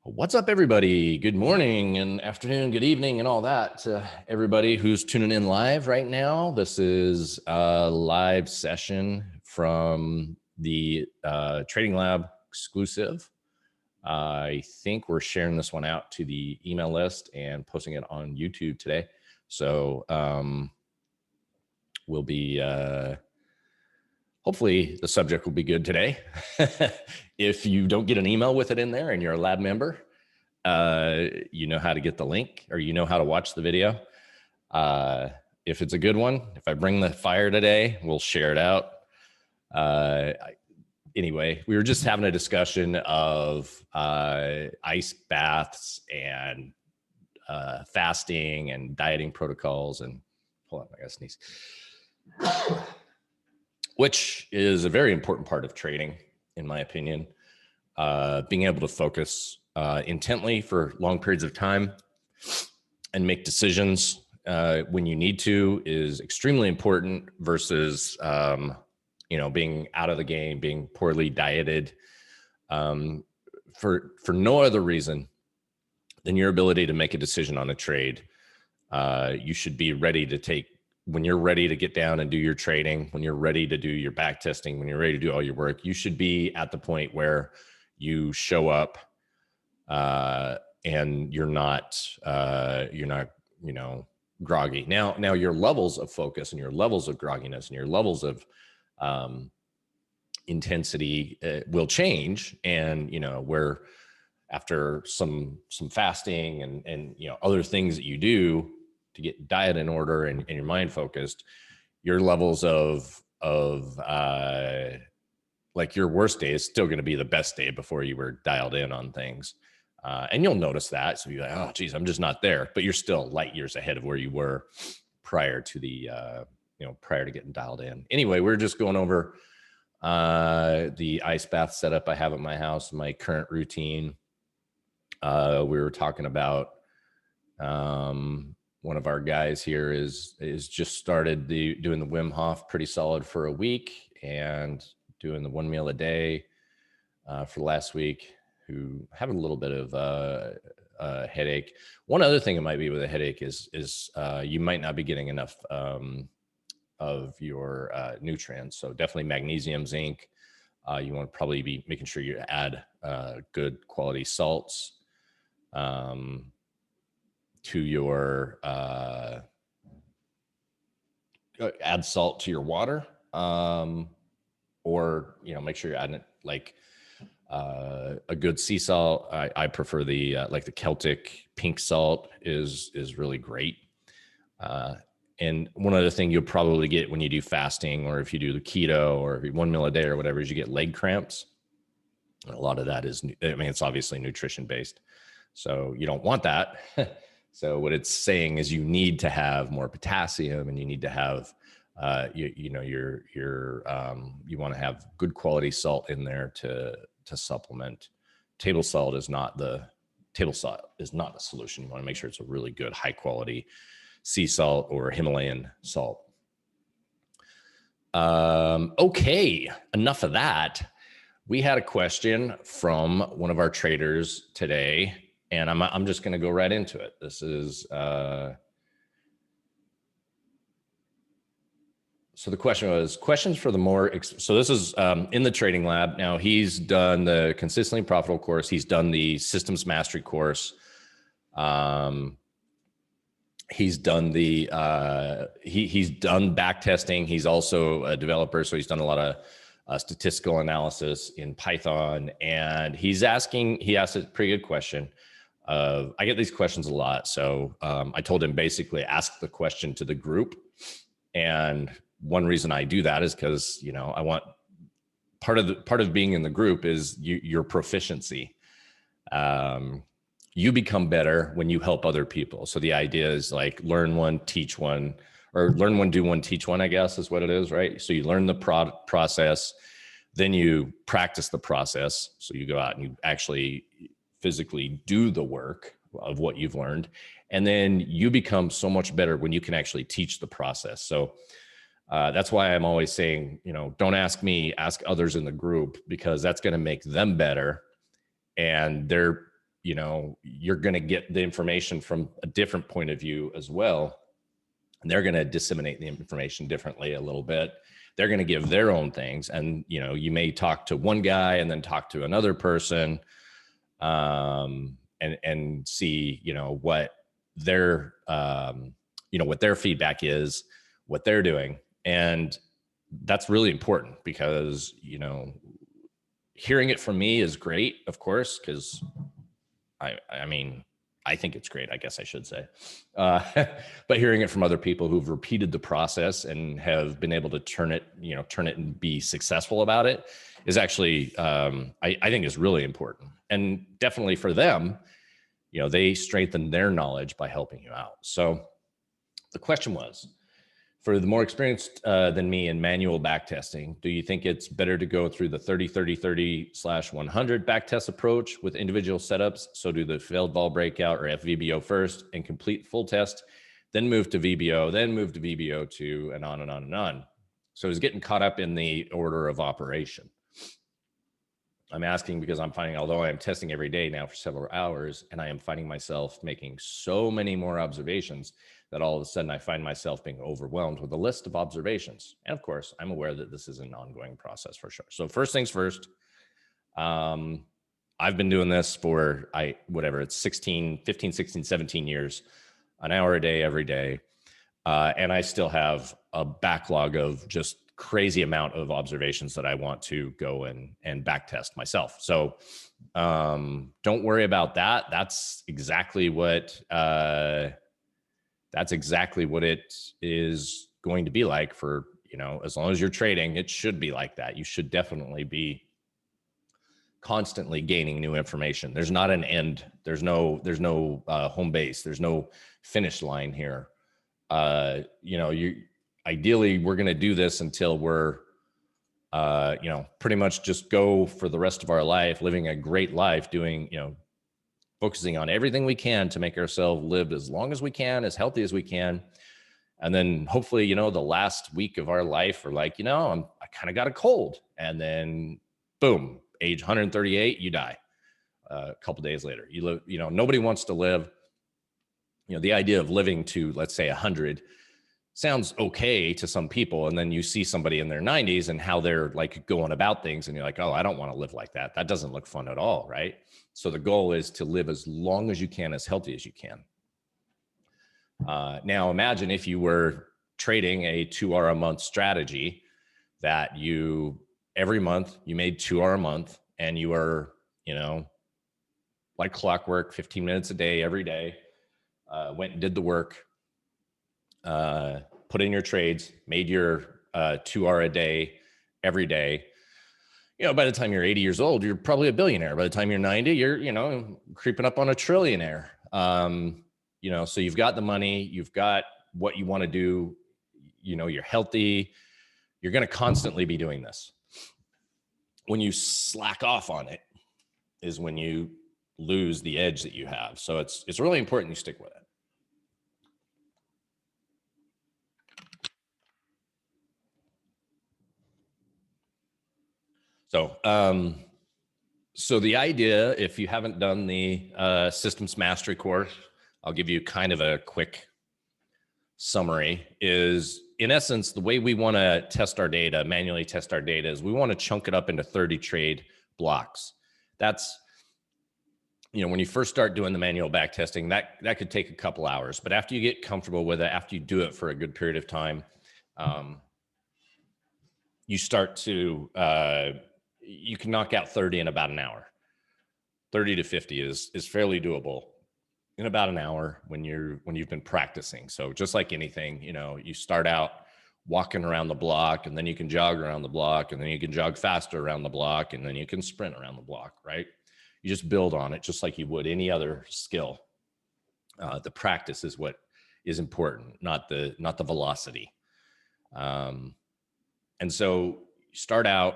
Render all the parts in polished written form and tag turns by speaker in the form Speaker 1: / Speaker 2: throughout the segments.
Speaker 1: What's up, everybody? Good morning and afternoon, good evening, and all that to everybody who's tuning in live right now. This is a live session from the Trading Lab exclusive. I think we're sharing this one out to the email list and posting it on YouTube today. So we'll be, hopefully the subject will be good today. If you don't get an email with it in there and you're a lab member, you know how to get the link, or you know how to watch the video. If it's a good one, if I bring the fire today, we'll share it out. Anyway, we were just having a discussion of ice baths and fasting and dieting protocols. And hold on, I gotta sneeze. Which is a very important part of trading, in my opinion. Being able to focus intently for long periods of time and make decisions when you need to is extremely important versus, being out of the game, being poorly dieted for no other reason than your ability to make a decision on a trade. You should be ready to take, when you're ready to get down and do your trading, when you're ready to do your back testing, when you're ready to do all your work, you should be at the point where you show up and you're not, groggy. Now your levels of focus and your levels of grogginess and your levels of intensity will change. And, where after some fasting and other things that you do to get diet in order and your mind focused, your levels of like your worst day is still going to be the best day before you were dialed in on things. And you'll notice that. So you're like, oh, geez, I'm just not there. But you're still light years ahead of where you were prior to the, prior to getting dialed in. Anyway, we're just going over the ice bath setup I have at my house, my current routine. We were talking about one of our guys here is just started doing the Wim Hof pretty solid for a week and doing the 1 meal a day for last week, who have a little bit of a headache. One other thing it might be with a headache is you might not be getting enough of your nutrients. So definitely magnesium, zinc. You want to probably be making sure you add good quality salts to your add salt to your water, or make sure you're adding it like a good sea salt. I prefer the like the Celtic pink salt is really great. And one other thing you'll probably get when you do fasting, or if you do the keto, or if you 1 meal a day or whatever, is you get leg cramps. And a lot of that is, it's obviously nutrition based, so you don't want that. So what it's saying is you need to have more potassium, and you need to have, you want to have good quality salt in there to supplement. Table salt is not the solution. You want to make sure it's a really good, high quality sea salt or Himalayan salt. Okay, enough of that. We had a question from one of our traders today, and I'm just going to go right into it. This is, so the question was questions for the more, so this is in the Trading Lab. Now he's done the Consistently Profitable course. He's done the Systems Mastery course. He's done the, he's done back testing. He's also a developer, so he's done a lot of statistical analysis in Python. And he asked a pretty good question. I get these questions a lot. So I told him basically ask the question to the group. And one reason I do that is because, I want part of being in the group is your proficiency. You become better when you help other people. So the idea is like learn one, teach one, or learn one, do one, teach one, I guess is what it is, right? So you learn the process, then you practice the process. So you go out and you actually physically do the work of what you've learned. And then you become so much better when you can actually teach the process. So that's why I'm always saying, don't ask me, ask others in the group, because that's going to make them better. And they're you know, you're going to get the information from a different point of view as well. And they're going to disseminate the information differently a little bit. They're going to give their own things. And, you know, you may talk to one guy and then talk to another person, and see, you know, what their, you know, what their feedback is, what they're doing. And that's really important because, you know, hearing it from me is great, of course, because I mean, I think it's great, I guess I should say. But hearing it from other people who've repeated the process and have been able to turn it and be successful about it is actually, I think is really important. And definitely for them, you know, they strengthen their knowledge by helping you out. So the question was, for the more experienced than me in manual backtesting, do you think it's better to go through the 30-30-30/100 backtest approach with individual setups? So do the failed vol breakout or FVBO first and complete full test, then move to VBO, then move to VBO2, and on and on and on. So it's getting caught up in the order of operation. I'm asking because I'm finding, although I am testing every day now for several hours, and I am finding myself making so many more observations that all of a sudden I find myself being overwhelmed with a list of observations. And of course, I'm aware that this is an ongoing process for sure. So first things first, I've been doing this for, it's 15, 16, 17 years, an hour a day, every day. And I still have a backlog of just crazy amount of observations that I want to go and back test myself. So don't worry about that. That's exactly what it is going to be like for, you know, as long as you're trading, it should be like that. You should definitely be constantly gaining new information. There's not an end. There's no home base. There's no finish line here. You know, ideally we're going to do this until we're, you know, pretty much just go for the rest of our life, living a great life, doing, you know, focusing on everything we can to make ourselves live as long as we can, as healthy as we can. And then hopefully, you know, the last week of our life, we're like, you know, I kind of got a cold, and then boom, age 138, you die. A couple days later, you live, you know, nobody wants to live, you know, the idea of living to, let's say 100 sounds okay to some people. And then you see somebody in their 90s and how they're like going about things, and you're like, oh, I don't want to live like that. That doesn't look fun at all, right? So the goal is to live as long as you can, as healthy as you can. Now imagine if you were trading a 2 hour a month strategy that you, every month you made 2 hour a month, and you were, you know, like clockwork, 15 minutes a day, every day, went and did the work, put in your trades, made your 2 hour a day every day. You know, by the time you're 80 years old, you're probably a billionaire. By the time you're 90, you're, you know, creeping up on a trillionaire. You know, so you've got the money, you've got what you want to do, you know, you're healthy, you're going to constantly be doing this. When you slack off on it is when you lose the edge that you have. So it's really important you stick with it. So the idea, if you haven't done the systems mastery course, I'll give you kind of a quick summary, is in essence, the way we want to test our data, manually test our data, is we want to chunk it up into 30 trade blocks. That's, you know, when you first start doing the manual back testing, that could take a couple hours, but after you get comfortable with it, after you do it for a good period of time, you start to, you can knock out 30 in about an hour. 30 to 50 is fairly doable in about an hour when you've been practicing. So just like anything, you know, you start out walking around the block, and then you can jog around the block, and then you can jog faster around the block, and then you can sprint around the block, right? You just build on it just like you would any other skill. The practice is what is important, not the velocity. And so you start out,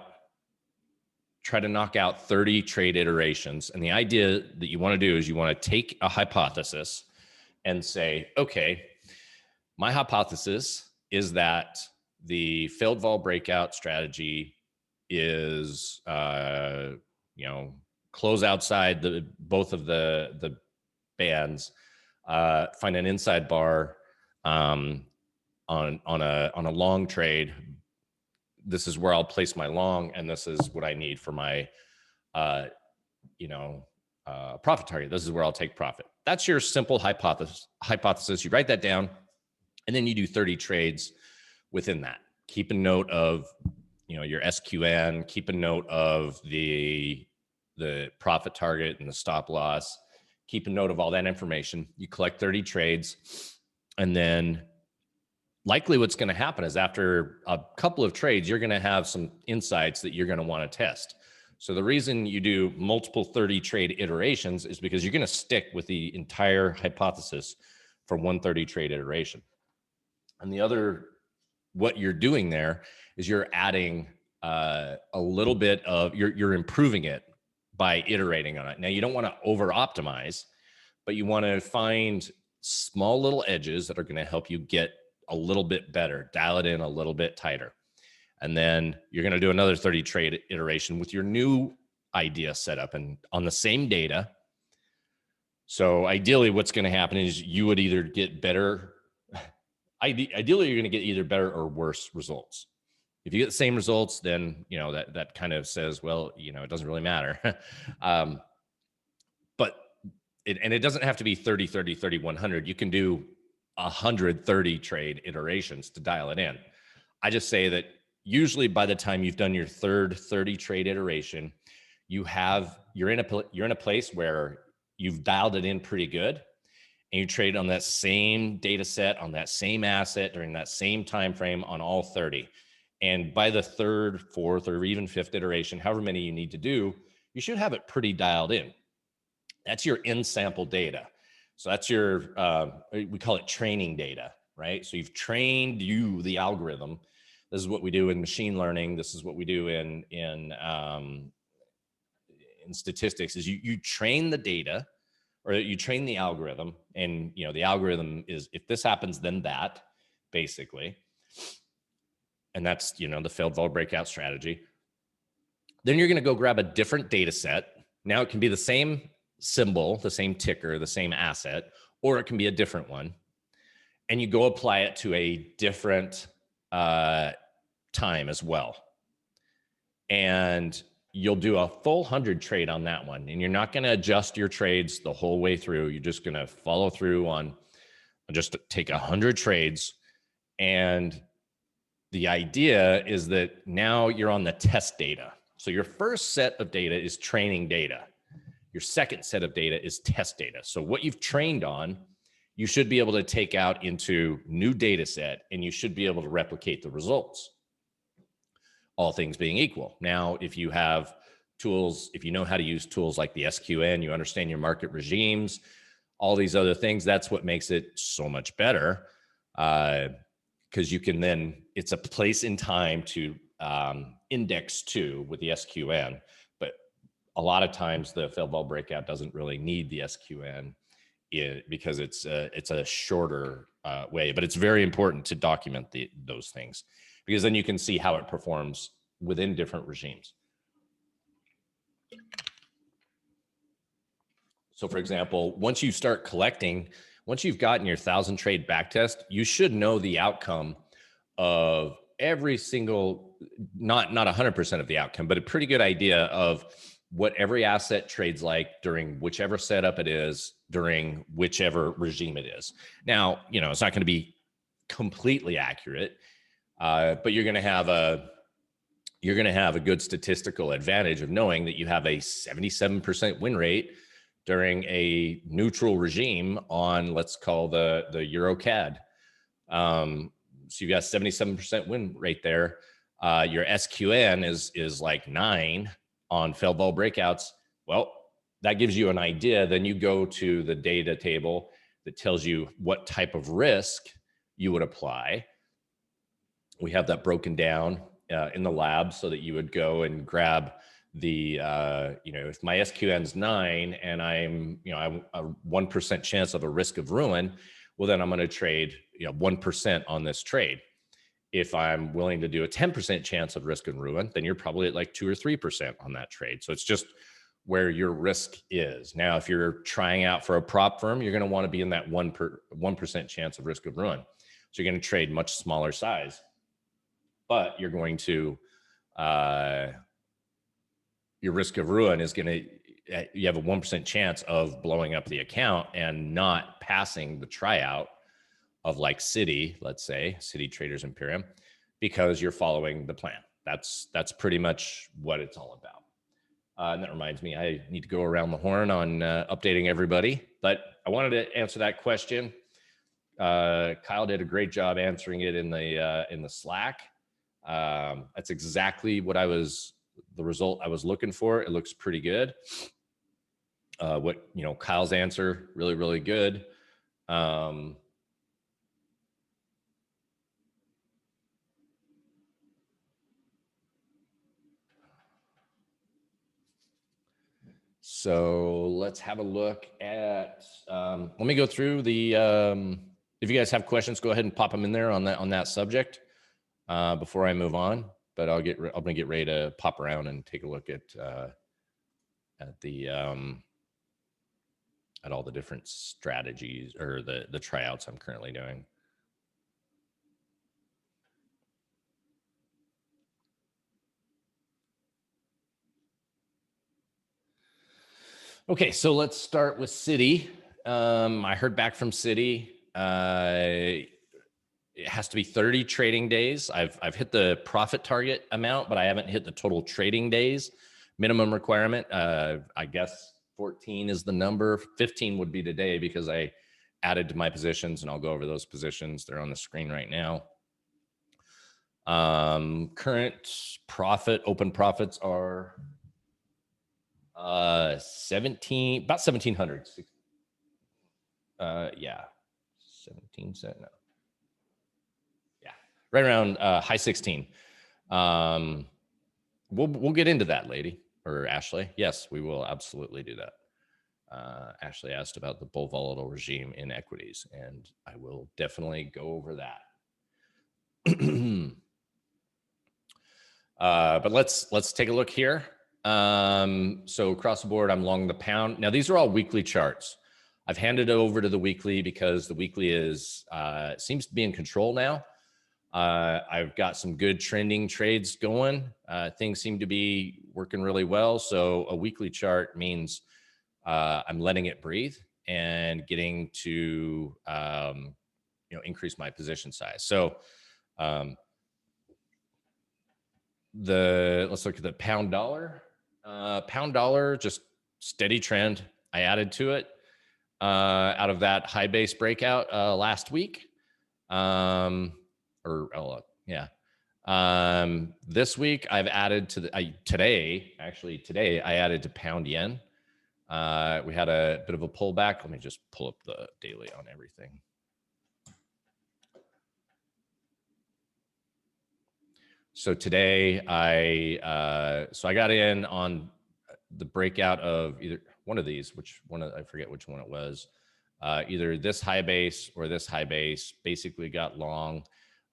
Speaker 1: try to knock out 30 trade iterations. And the idea that you want to do is you want to take a hypothesis and say, okay, my hypothesis is that the failed vol breakout strategy is, you know, close outside both of the bands, find an inside bar on a long trade. This is where I'll place my long, and this is what I need for my profit target. This is where I'll take profit. That's your simple hypothesis. You write that down, and then you do 30 trades within that. Keep a note of, your SQN, keep a note of the profit target and the stop loss. Keep a note of all that information. You collect 30 trades, and then likely what's going to happen is after a couple of trades, you're going to have some insights that you're going to want to test. So the reason you do multiple 30 trade iterations is because you're going to stick with the entire hypothesis for one 30 trade iteration. And the other, what you're doing there is you're adding a little bit of, you're improving it by iterating on it. Now, you don't want to over optimize, but you want to find small little edges that are going to help you get a little bit better, dial it in a little bit tighter. And then you're going to do another 30 trade iteration with your new idea set up and on the same data. So ideally what's going to happen is you would either get better. Ideally, you're going to get either better or worse results. If you get the same results, then, that kind of says, well, it doesn't really matter. But it doesn't have to be 30, 30, 30, 100. You can do 130 trade iterations to dial it in. I just say that usually by the time you've done your third 30 trade iteration, you're in a place where you've dialed it in pretty good, and you trade on that same data set, on that same asset during that same time frame on all 30. And by the third, fourth, or even fifth iteration, however many you need to do, you should have it pretty dialed in. That's your in-sample data. So that's your, we call it training data, right? So you've trained the algorithm. This is what we do in machine learning. This is what we do in statistics, is you train the data, or you train the algorithm, and the algorithm is, if this happens, then that, basically. And that's, the failed vol breakout strategy. Then you're going to go grab a different data set. Now it can be the same symbol, the same ticker, the same asset, or it can be a different one. And you go apply it to a different time as well. And you'll do a full 100 trade on that one. And you're not going to adjust your trades the whole way through. You're just going to follow through on, just take 100 trades. And the idea is that now you're on the test data. So your first set of data is training data. Your second set of data is test data. So what you've trained on, you should be able to take out into new data set, and you should be able to replicate the results, all things being equal. Now, if you have tools, if you know how to use tools like the SQN, you understand your market regimes, all these other things, that's what makes it so much better. Because you can then, it's a place in time to index to with the SQN. But a lot of times the failed vol breakout doesn't really need the SQN because it's a shorter way. But it's very important to document those things, because then you can see how it performs within different regimes. So for example, once you start collecting, once you've gotten your 1,000 trade backtest, you should know the outcome of every single, not 100% of the outcome, but a pretty good idea of what every asset trades like during whichever setup it is, during whichever regime it is. Now, it's not going to be completely accurate, but you're going to have a good statistical advantage of knowing that you have a 77% win rate during a neutral regime on, let's call the Euro CAD. So you've got 77% win rate there. Your SQN is like 9 on failed vol breakouts. Well, that gives you an idea. Then you go to the data table that tells you what type of risk you would apply. We have that broken down in the lab so that you would go and grab the, if my SQN's 9 and I'm a 1% chance of a risk of ruin, well, then I'm going to trade 1% on this trade. If I'm willing to do a 10% chance of risk and ruin, then you're probably at like 2 or 3% on that trade. So it's just where your risk is. Now, if you're trying out for a prop firm, you're going to want to be in that 1% chance of risk of ruin. So you're going to trade much smaller size, but you're going to, your risk of ruin is going to, you have a 1% chance of blowing up the account and not passing the tryout of like Citi, let's say, Citi Traders Imperium, because you're following the plan. That's pretty much what it's all about. And that reminds me, I need to go around the horn on updating everybody, but I wanted to answer that question. Kyle did a great job answering it in the Slack. That's exactly what the result I was looking for. It looks pretty good. Kyle's answer, really, really good. So let's have a look at, let me go through the, if you guys have questions, go ahead and pop them in there on that subject before I move on, but I'm gonna get ready to pop around and take a look at all the different strategies or the tryouts I'm currently doing. Okay, so let's start with Citi. I heard back from Citi. It has to be 30 trading days. I've hit the profit target amount, but I haven't hit the total trading days minimum requirement. I guess 14 is the number. 15 would be today because I added to my positions, and I'll go over those positions. They're on the screen right now. Current profit, open profits are about 1,700. Yeah, 17 cent. No. Yeah, right around high 16. We'll get into that, lady or Ashley. Yes, we will absolutely do that. Ashley asked about the bull volatile regime in equities, and I will definitely go over that. But let's take a look here. So across the board, I'm long the pound. Now these are all weekly charts. I've handed it over to the weekly because the weekly seems to be in control now. I've got some good trending trades going. Things seem to be working really well. So a weekly chart means I'm letting it breathe and getting to increase my position size. So let's look at the pound dollar. Pound dollar, just steady trend. I added to it out of that high base breakout last week. This week I've added to today I added to pound yen. We had a bit of a pullback. Let me just pull up the daily on everything. So today I got in on the breakout of either one of these, I forget which one it was. Either this high base or this high base, basically got long.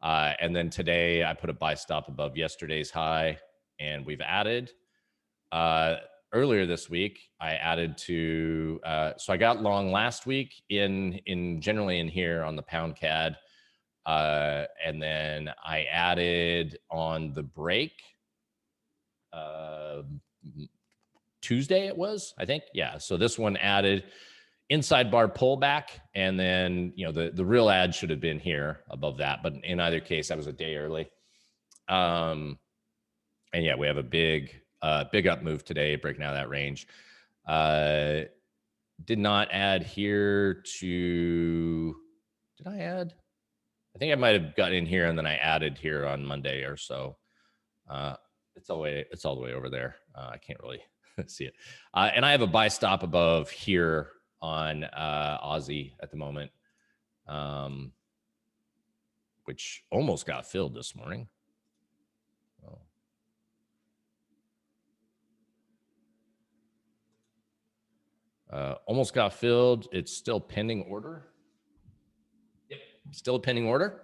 Speaker 1: And then today I put a buy stop above yesterday's high, and we've added. Earlier this week, I added to, so I got long last week generally in here on the pound CAD. And then I added on the break, Tuesday it was, I think. Yeah. So this one added inside bar pullback. And then, the real ad should have been here above that, but in either case, I was a day early. And yeah, we have a big up move today, breaking out of that range. Did not add here to, did I add? I think I might have gotten in here and then I added here on Monday or so. It's all the way over there. I can't really see it. And I have a buy stop above here on Aussie at the moment, which almost got filled this morning. Almost got filled. It's still pending order. Yep, still a pending order.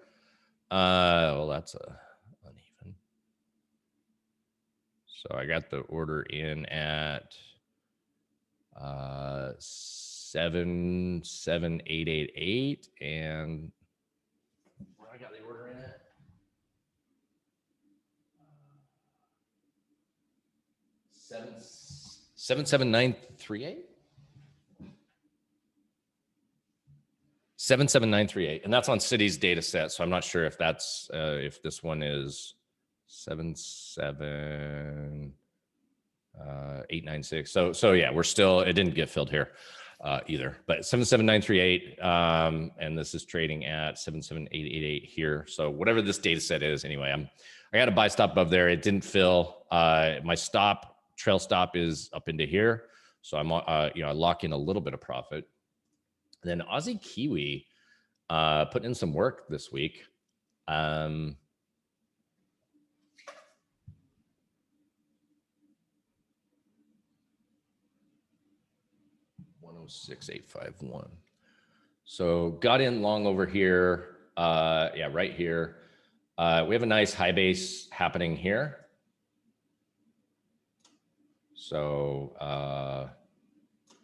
Speaker 1: Well, that's uneven. So I got the order in at 77888, and I got the order in it. 77938. 77938, and that's on Citi's data set. So I'm not sure if that's if this one is 77896. So yeah, we're still, it didn't get filled here either, but 77938, and this is trading at 77888 here. So whatever this data set is, anyway, I got a buy stop above there. It didn't fill. My trail stop is up into here. So I'm I lock in a little bit of profit. Then Aussie Kiwi putting in some work this week. 106851. So got in long over here. Yeah, right here. We have a nice high base happening here. So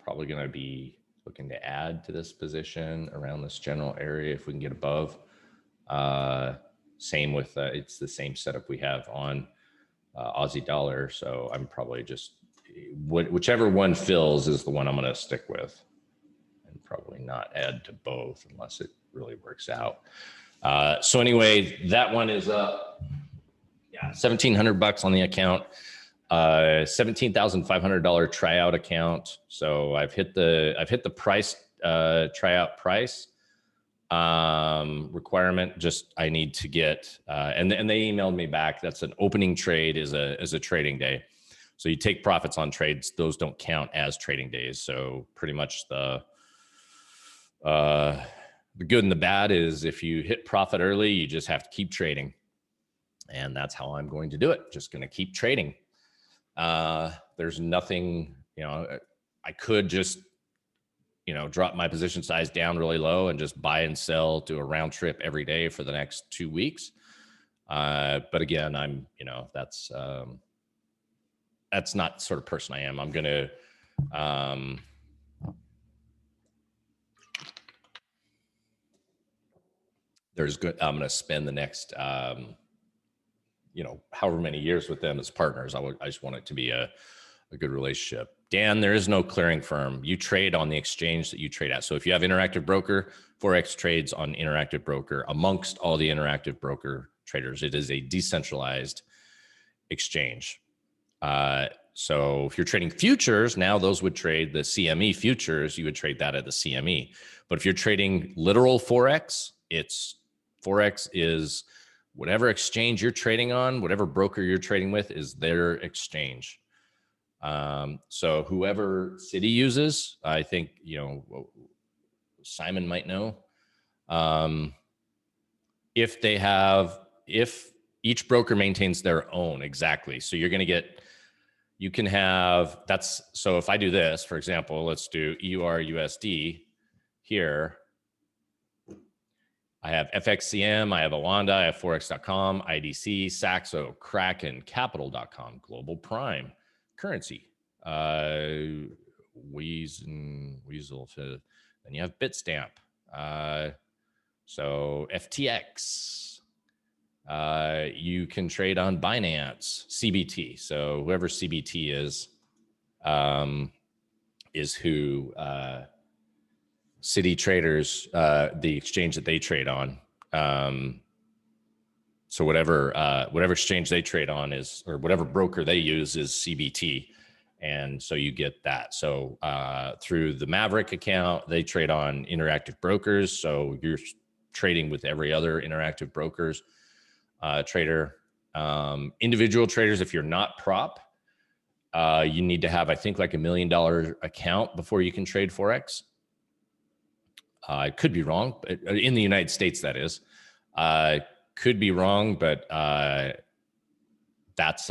Speaker 1: probably going to be looking to add to this position around this general area if we can get above. Same with, it's the same setup we have on Aussie dollar. So I'm probably just, whichever one fills is the one I'm going to stick with, and probably not add to both unless it really works out. So anyway, that one is up. Yeah, $1,700 on the account. $17,500 tryout account. So I've hit the price, tryout price requirement. Just I need to get and they emailed me back. That's an opening trade is a trading day. So you take profits on trades; those don't count as trading days. So pretty much the good and the bad is if you hit profit early, you just have to keep trading, and that's how I'm going to do it. Just going to keep trading. There's nothing, I could just, drop my position size down really low and just buy and sell, do a round trip every day for the next 2 weeks. But again, I'm, that's not the sort of person I am. I'm going to, I'm going to spend the next, however many years with them as partners. I just want it to be a good relationship. Dan, there is no clearing firm. You trade on the exchange that you trade at. So if you have Interactive Broker, Forex trades on Interactive Broker amongst all the Interactive Broker traders. It is a decentralized exchange. So if you're trading futures, now those would trade the CME futures. You would trade that at the CME. But if you're trading literal Forex, Forex is whatever exchange you're trading on, whatever broker you're trading with is their exchange. So whoever Citi uses, I think, Simon might know, if each broker maintains their own, exactly. So you're going to so if I do this, for example, let's do EURUSD here. I have FXCM, I have Awanda, I have Forex.com, IDC, Saxo, Kraken, Capital.com, Global Prime, Currency, Weasel. Then you have Bitstamp. So FTX. You can trade on Binance, CBT. So whoever CBT is who Citi traders, the exchange that they trade on. So whatever exchange they trade on is, or whatever broker they use is CBT. And so you get that. So through the Maverick account, they trade on Interactive Brokers. So you're trading with every other Interactive Brokers trader. Individual traders, if you're not prop, you need to have, I think, like $1 million account before you can trade Forex. I could be wrong, but in the United States, that is. Could be wrong, but that's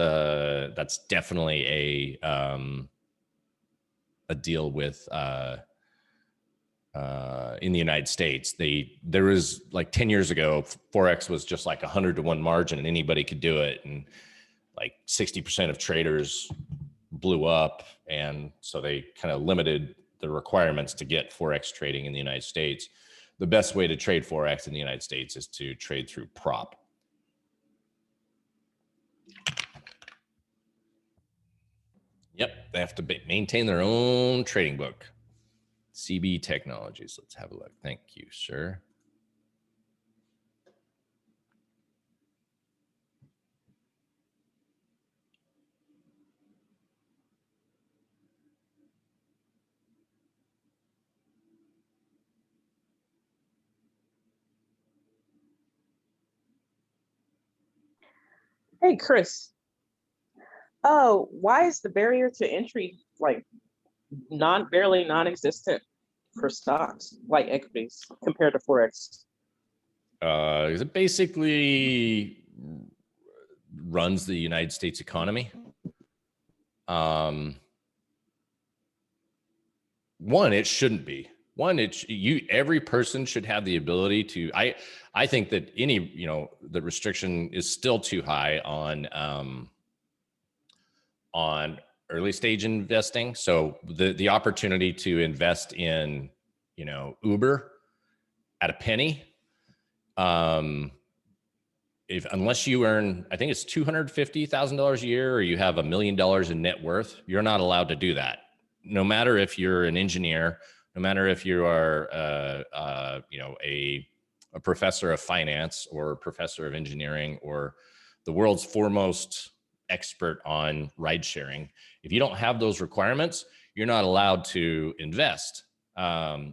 Speaker 1: definitely a deal with in the United States. There was like 10 years ago, Forex was just like 100 to 1 margin, and anybody could do it, and like 60% of traders blew up. And so they kind of limited the requirements to get Forex trading in the United States. The best way to trade Forex in the United States is to trade through prop. Yep, they have to maintain their own trading book. CB Technologies. Let's have a look. Thank you, sir.
Speaker 2: Hey, Chris. Why is the barrier to entry like barely non-existent for stocks like equities compared to Forex?
Speaker 1: It basically runs the United States economy. One, it shouldn't be. One, every person should have the ability to. I think that the restriction is still too high on early stage investing. So the opportunity to invest in, Uber at a penny, unless you earn, I think it's $250,000 a year, or you have $1 million in net worth, you're not allowed to do that. No matter if you're an engineer, no matter if you are, a professor of finance or a professor of engineering or the world's foremost expert on ride sharing, if you don't have those requirements, you're not allowed to invest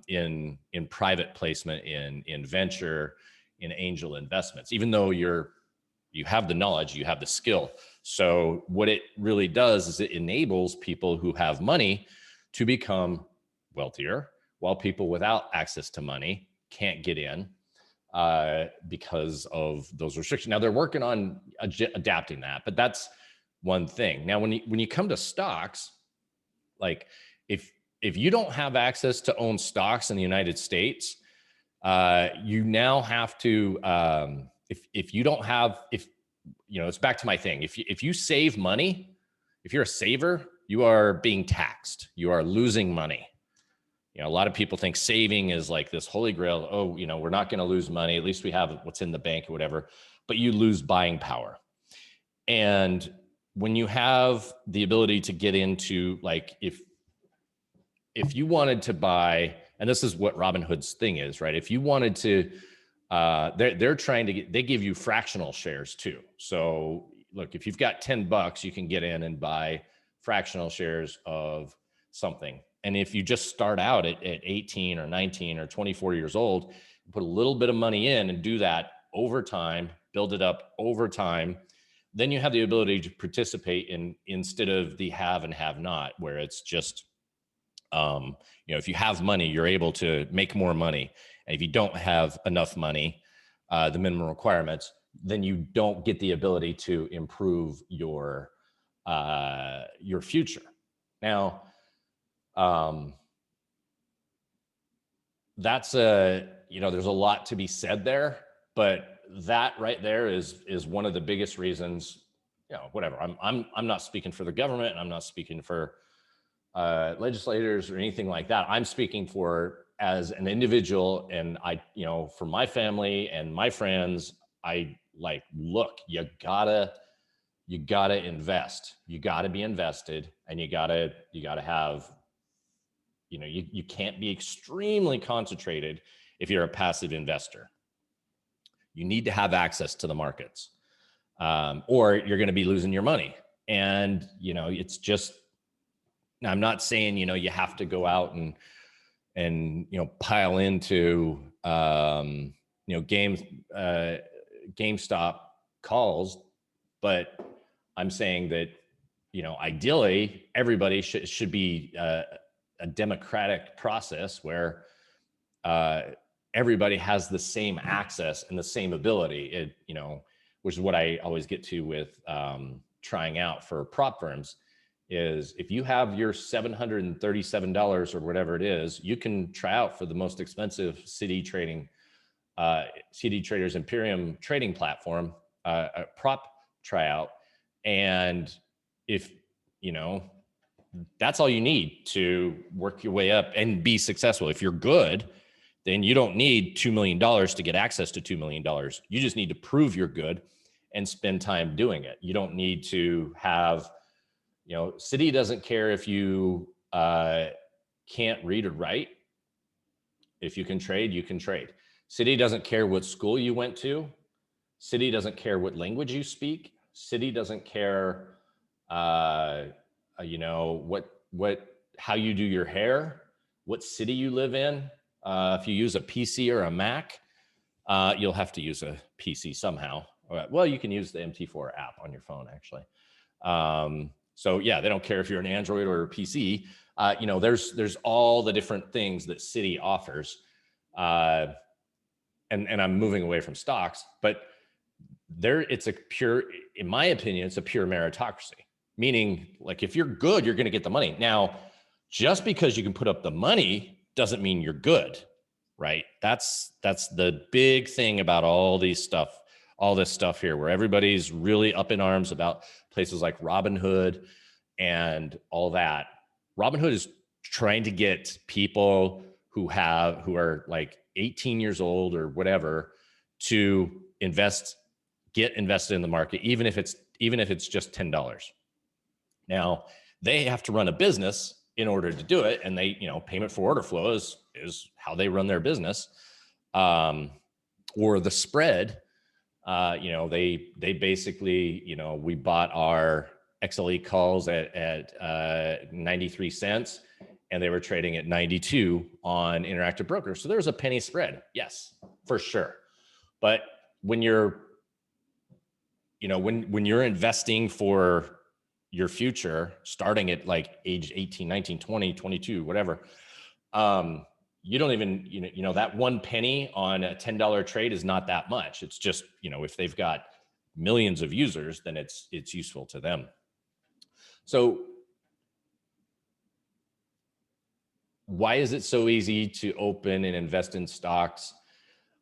Speaker 1: in private placement, in venture, in angel investments, even though you have the knowledge, you have the skill. So what it really does is it enables people who have money to become wealthier, while people without access to money can't get in because of those restrictions. Now they're working on adapting that, but that's one thing. Now, when you come to stocks, like if you don't have access to own stocks in the United States, you now have to, if you don't have, it's back to my thing. If you save money, if you're a saver, you are being taxed. You are losing money. A lot of people think saving is like this holy grail. Oh, we're not going to lose money. At least we have what's in the bank or whatever, but you lose buying power. And when you have the ability to get into, like, if you wanted to buy, and this is what Robinhood's thing is, right? If you wanted to, they're trying to they give you fractional shares too. So look, if you've got $10, you can get in and buy fractional shares of something. And if you just start out at 18 or 19 or 24 years old, put a little bit of money in and do that over time, build it up over time, then you have the ability to participate in, instead of the have and have not, where it's just, if you have money, you're able to make more money. And if you don't have enough money, the minimum requirements, then you don't get the ability to improve your future. Now, that's there's a lot to be said there, but that right there is one of the biggest reasons. Whatever. I'm not speaking for the government, and I'm not speaking for legislators or anything like that. I'm speaking for, as an individual, and for my family and my friends, look, you gotta invest. You gotta be invested, and you gotta have, you can't be extremely concentrated if you're a passive investor. You need to have access to the markets, or you're going to be losing your money. And, it's just, I'm not saying, you have to go out and pile into, GameStop calls, but I'm saying that, ideally everybody should be a democratic process where everybody has the same access and the same ability. Which is what I always get to with trying out for prop firms, is if you have your $737 or whatever it is, you can try out for the most expensive CD Traders Imperium trading platform, a prop tryout. And if that's all you need to work your way up and be successful. If you're good, then you don't need $2 million to get access to $2 million. You just need to prove you're good and spend time doing it. You don't need to have, you know, Citi doesn't care if you can't read or write. If you can trade, you can trade. Citi doesn't care what school you went to. Citi doesn't care what language you speak. Citi doesn't care, you know, how you do your hair, what city you live in. If you use a PC or a Mac, you'll have to use a PC somehow. Well, you can use the MT4 app on your phone, actually. So yeah, they don't care if you're an Android or a PC. You know, there's all the different things that Citi offers. And I'm moving away from stocks, but it's a pure, in my opinion, it's a pure meritocracy. Meaning, like, if you're good, you're going to get the money. Now, just because you can put up the money doesn't mean you're good, right? That's the big thing about all this stuff here, where everybody's really up in arms about places like Robinhood and all that. Robinhood is trying to get people who are like 18 years old or whatever to get invested in the market, even if it's just $10. Now, they have to run a business in order to do it, and they, you know, payment for order flow is how they run their business, or the spread. You know, they basically, you know, we bought our XLE calls at 93 cents, and they were trading at 92 on Interactive Brokers. So there was a penny spread, yes, for sure. But when you're, you know, when you're investing for your future, starting at like age 18, 19, 20, 22, whatever, you don't even, you know, that one penny on a $10 trade is not that much. It's just, you know, if they've got millions of users, then it's useful to them. So why is it so easy to open and invest in stocks?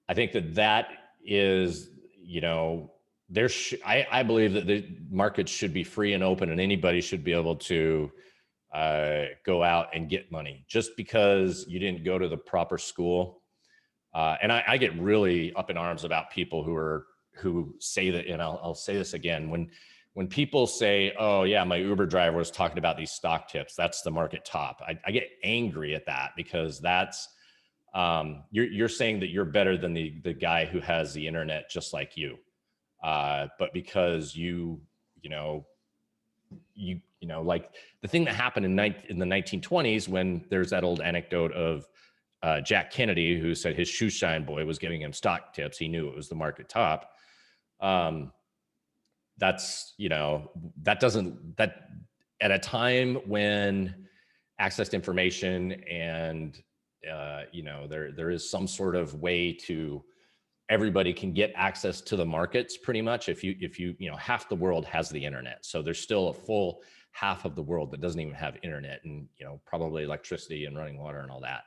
Speaker 1: I think that is, you know, I believe that the markets should be free and open, and anybody should be able to go out and get money. Just because you didn't go to the proper school, and I get really up in arms about people who say that, and I'll say this again, when people say, "Oh yeah, my Uber driver was talking about these stock tips, that's the market top," I get angry at that, because that's you're saying that you're better than the guy who has the internet just like you. But because you know, like the thing that happened in the 1920s, when there's that old anecdote of Jack Kennedy, who said his shoe shine boy was giving him stock tips. He knew it was the market top. That's, you know, that at a time when access to information and, you know, there is some sort of way to, everybody can get access to the markets pretty much. If you know, half the world has the internet. So there's still a full half of the world that doesn't even have internet, and, you know, probably electricity and running water and all that.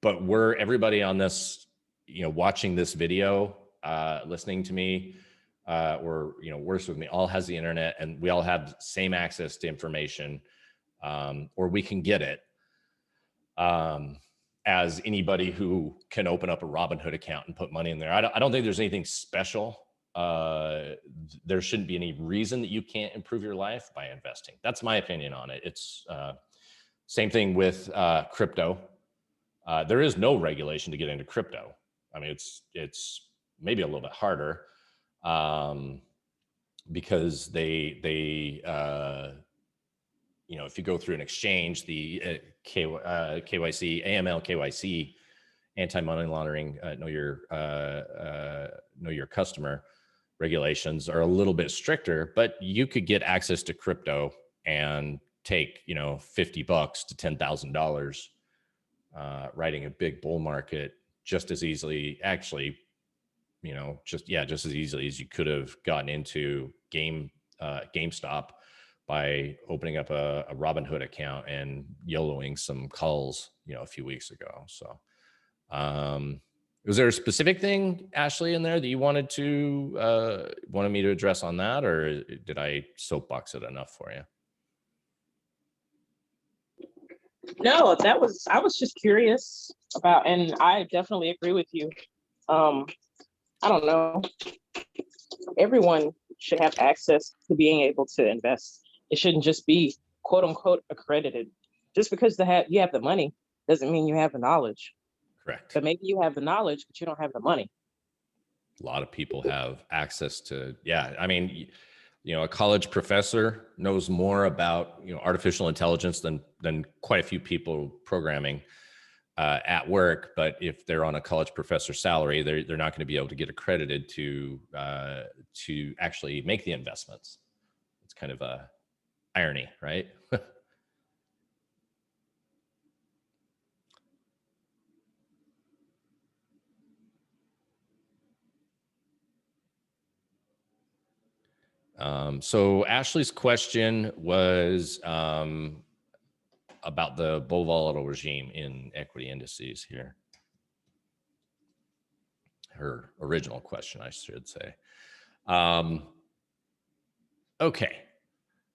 Speaker 1: But everybody on this, you know, watching this video, listening to me, or, you know, works with me, all has the internet, and we all have same access to information, or we can get it. As anybody who can open up a Robinhood account and put money in there. I don't think there's anything special. There shouldn't be any reason that you can't improve your life by investing. That's my opinion on it. It's same thing with crypto. There is no regulation to get into crypto. I mean, it's maybe a little bit harder, because they you know, if you go through an exchange, the KYC, AML, KYC, anti-money laundering, know your customer regulations are a little bit stricter, but you could get access to crypto and take, you know, $50 to $10,000, riding a big bull market just as easily, actually, you know, just as easily as you could have gotten into GameStop by opening up a Robinhood account and YOLOing some calls, you know, a few weeks ago. So, was there a specific thing, Ashley, in there that you wanted me to address on that, or did I soapbox it enough for you?
Speaker 2: No, I was just curious about, and I definitely agree with you. I don't know. Everyone should have access to being able to invest. It shouldn't just be quote unquote accredited. Just because you have the money doesn't mean you have the knowledge.
Speaker 1: Correct.
Speaker 2: But maybe you have the knowledge, but you don't have the money.
Speaker 1: A lot of people have access to, yeah. I mean, you know, a college professor knows more about, you know, artificial intelligence than quite a few people programming at work. But if they're on a college professor salary, they're not going to be able to get accredited to actually make the investments. It's kind of a irony, right? So Ashley's question was about the bull volatile regime in equity indices here. Her original question, I should say. Okay.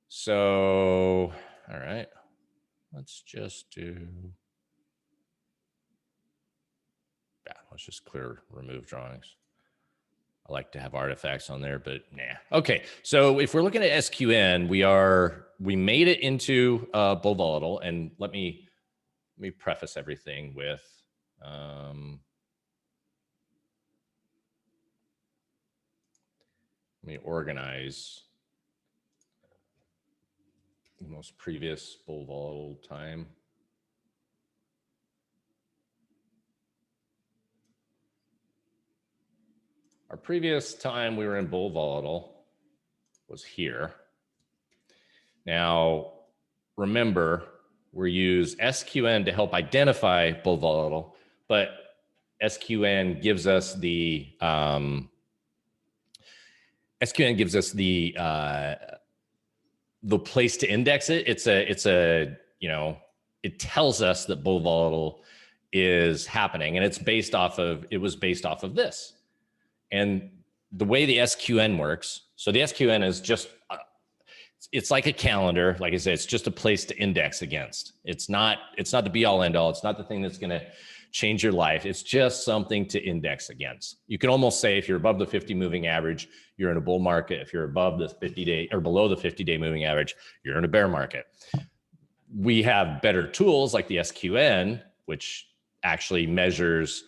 Speaker 1: So, all right. Let's just do, yeah, let's just remove drawings. I like to have artifacts on there, but nah. Okay, so if we're looking at SQN, we made it into bull volatile, and let me preface everything with let me organize the most previous bull volatile time. Our previous time we were in bull volatile was here. Now, remember, we use SQN to help identify bull volatile, but SQN gives us the place to index it. It's a you know, it tells us that bull volatile is happening, and it was based off of this. And the way the SQN works, so the SQN is just, it's like a calendar. Like I said, it's just a place to index against. It's not the be all end all. It's not the thing that's going to change your life. It's just something to index against. You can almost say if you're above the 50 moving average, you're in a bull market. If you're above the 50-day or below the 50-day moving average, you're in a bear market. We have better tools like the SQN, which actually measures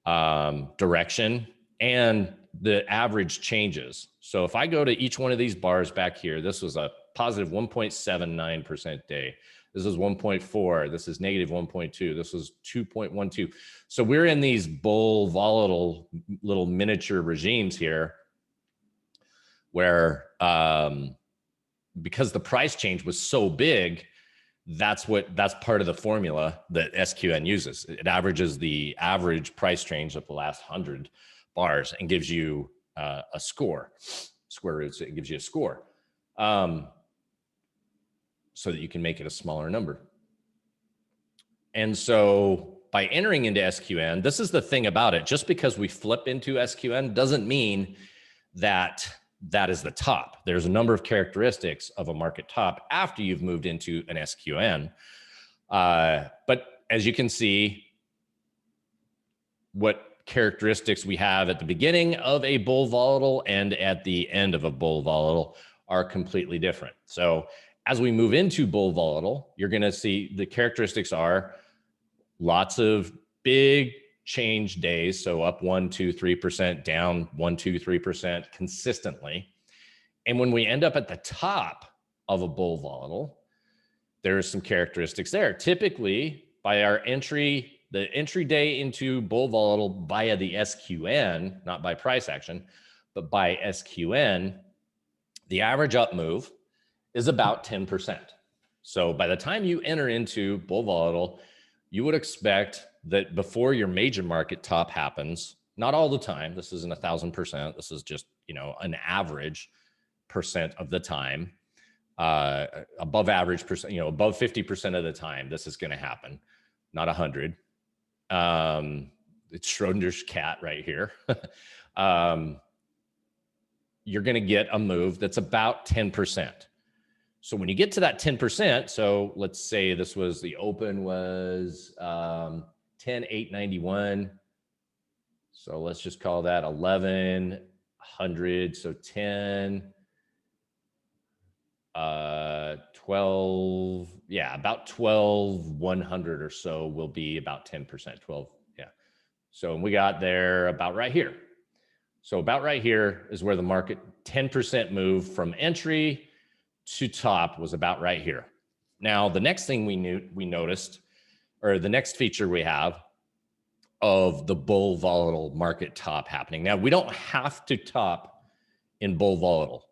Speaker 1: direction and the average changes. So if I go to each one of these bars back here, this was a positive 1.79% day. This is 1.4. This is negative 1.2. This was 2.12. So we're in these bull volatile little miniature regimes here where because the price change was so big, that's part of the formula that SQN uses. It averages the average price change of the last 100 bars and gives you a score. Square roots, it gives you a score. So that you can make it a smaller number. And so by entering into SQN, this is the thing about it. Just because we flip into SQN doesn't mean that is the top. There's a number of characteristics of a market top after you've moved into an SQN. But as you can see, what characteristics we have at the beginning of a bull volatile and at the end of a bull volatile are completely different. So as we move into bull volatile, you're going to see the characteristics are lots of big change days. So up 1, 2, 3%, down 1, 2, 3% consistently. And when we end up at the top of a bull volatile, there's some characteristics there. Typically by our entry, the entry day into bull volatile via the SQN, not by price action, but by SQN, the average up move is about 10%. So by the time you enter into bull volatile, you would expect that before your major market top happens, not all the time, this isn't 1,000%, this is just, you know, an average percent of the time, above average percent, you know, above 50% of the time, this is going to happen, not 100. It's Schrodinger's cat right here. You're going to get a move that's about 10%. So when you get to that 10%, so let's say this was the open was 10,891. So let's just call that 1,100. So 10, 12, yeah, about 12,100 or so will be about 10%, 12, yeah. So we got there about right here. So about right here is where the market 10% move from entry to top was about right here. Now, the next thing we noticed, or the next feature we have of the bull volatile market top happening. Now, we don't have to top in bull volatile,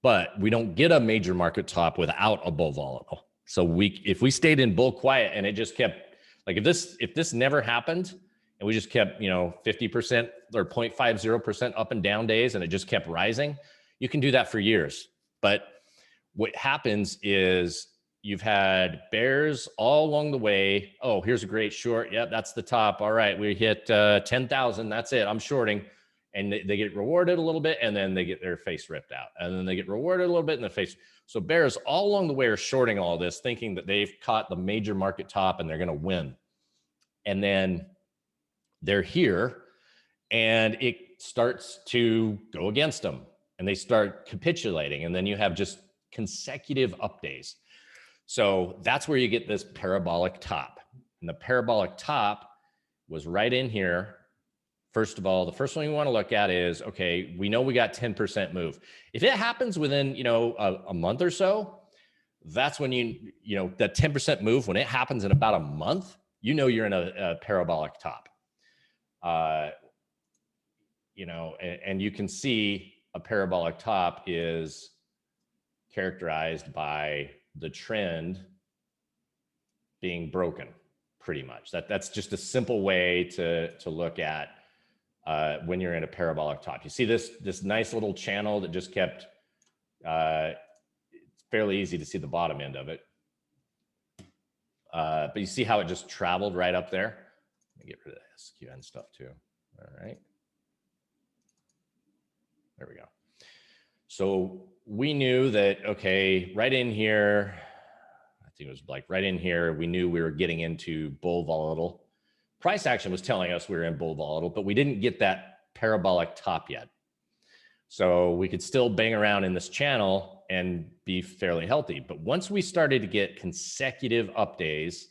Speaker 1: but we don't get a major market top without a bull volatile. So if we stayed in bull quiet and it just kept, like if this never happened and we just kept, 50% or 0.50% up and down days and it just kept rising, you can do that for years. But what happens is you've had bears all along the way. Oh, here's a great short. Yep, that's the top. All right, we hit 10,000. That's it. I'm shorting. And they get rewarded a little bit, and then they get their face ripped out. And then they get rewarded a little bit in the face. So bears all along the way are shorting all this, thinking that they've caught the major market top and they're going to win. And then they're here, and it starts to go against them. And they start capitulating. And then you have just consecutive up days. So that's where you get this parabolic top. And the parabolic top was right in here. First of all, the first one you want to look at is, okay, we know we got 10% move. If it happens within, a month or so, that's when that 10% move, when it happens in about a month, you're in a parabolic top. And you can see a parabolic top is characterized by the trend being broken, pretty much. That's just a simple way to look at when you're in a parabolic top. You see this nice little channel that just kept, it's fairly easy to see the bottom end of it. But you see how it just traveled right up there? Let me get rid of the SQN stuff too. All right. There we go. So we knew that, okay, right in here, I think it was like right in here, we knew we were getting into bull volatile. Price action was telling us we were in bull volatile, but we didn't get that parabolic top yet. So we could still bang around in this channel and be fairly healthy. But once we started to get consecutive up days,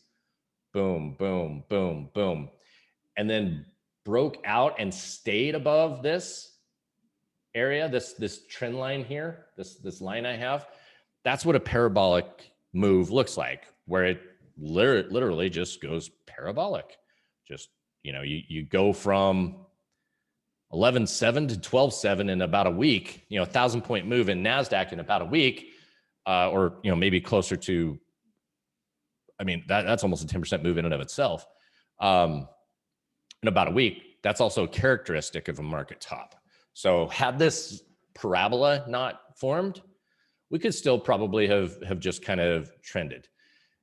Speaker 1: boom, boom, boom, boom, and then broke out and stayed above this area, this trend line here, this line I have, that's what a parabolic move looks like, where it literally just goes parabolic. Just, you go from 11.7 to 12.7 in about a week, 1,000-point move in NASDAQ in about a week, or, maybe closer to, that's almost a 10% move in and of itself. In about a week, that's also characteristic of a market top. So had this parabola not formed, we could still probably have just kind of trended.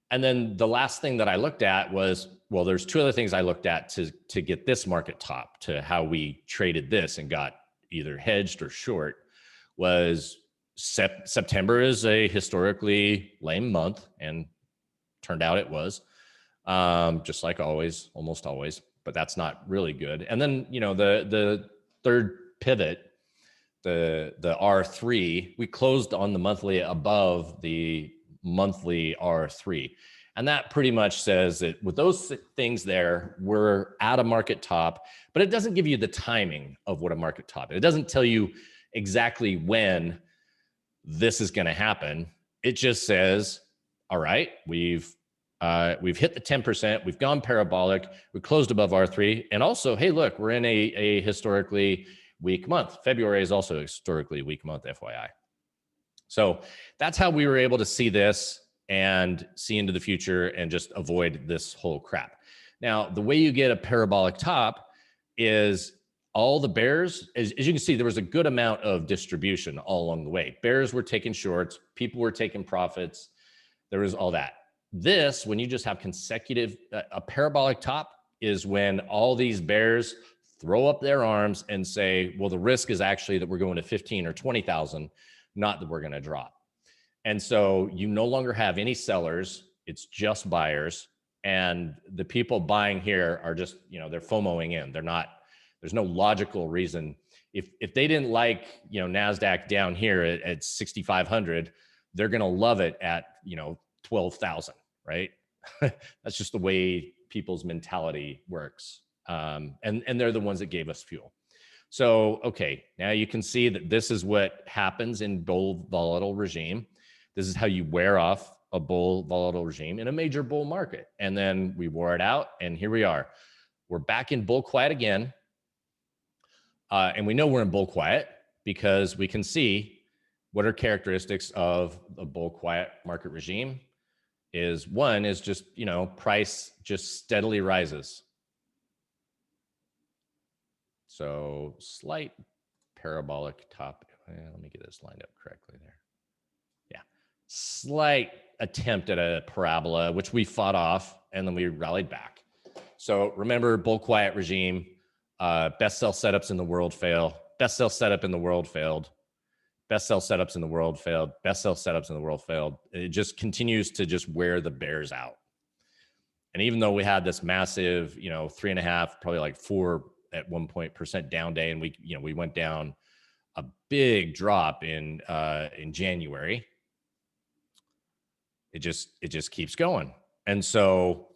Speaker 1: And then the last thing that I looked at was, well, there's two other things I looked at to get this market top, to how we traded this and got either hedged or short, was September is a historically lame month, and turned out it was, just like always, almost always, but that's not really good. And then, the third pivot, the R3, we closed on the monthly above the monthly R3. And that pretty much says that with those things there, we're at a market top, but it doesn't give you the timing of what a market top is. It doesn't tell you exactly when this is going to happen. It just says, all right, we've hit the 10%, we've gone parabolic, we closed above R3. And also, hey, look, we're in a historically weak month. February is also a historically weak month, FYI. So that's how we were able to see this and see into the future and just avoid this whole crap. Now, the way you get a parabolic top is all the bears, as you can see, there was a good amount of distribution all along the way. Bears were taking shorts, people were taking profits. There was all that. This, when you just have consecutive, a parabolic top is when all these bears throw up their arms and say, well, the risk is actually that we're going to 15 or 20,000, not that we're going to drop. And so you no longer have any sellers. It's just buyers. And the people buying here are just, they're FOMOing in. They're not, there's no logical reason. If they didn't like, NASDAQ down here at 6,500, they're going to love it at, 12,000, right? That's just the way people's mentality works. And they're the ones that gave us fuel. So, okay, now you can see that this is what happens in bull volatile regime. This is how you wear off a bull volatile regime in a major bull market. And then we wore it out, and here we are. We're back in bull quiet again. And we know we're in bull quiet because we can see what are characteristics of a bull quiet market regime. One is just, price just steadily rises. So slight parabolic top. Let me get this lined up correctly there. Yeah, slight attempt at a parabola, which we fought off, and then we rallied back. So remember, bull quiet regime, best sell setups in the world fail. Best sell setup in the world failed. Best sell setups in the world failed. Best sell setups in the world failed. It just continues to just wear the bears out. And even though we had this massive, 3.5, probably like 4 at one point % down day, and we went down a big drop in January. It just keeps going. And so,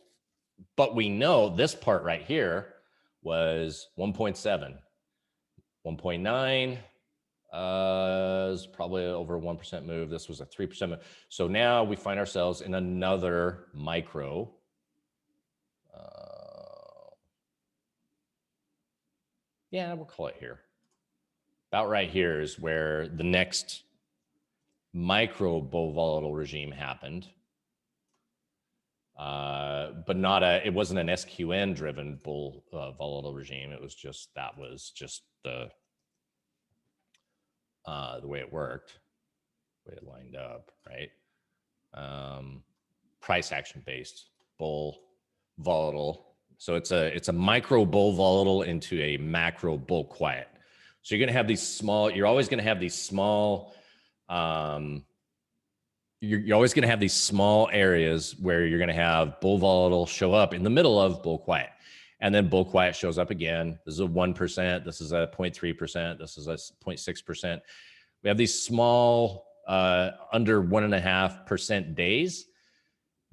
Speaker 1: but we know this part right here was 1.7, 1.9 is probably over a 1% move. This was a 3% move. So now we find ourselves in another micro. Yeah, we'll call it here. About right here is where the next micro bull volatile regime happened. But it wasn't an SQN driven bull volatile regime. It was just, that was just the way it worked, the way it lined up, right? Price action based bull volatile. So it's a micro bull volatile into a macro bull quiet. So you're going to have these small, you're always going to have these small, you're always going to have these small areas where you're going to have bull volatile show up in the middle of bull quiet. And then bull quiet shows up again. This is a 1%. This is a 0.3%. This is a 0.6%. We have these small, under 1.5% days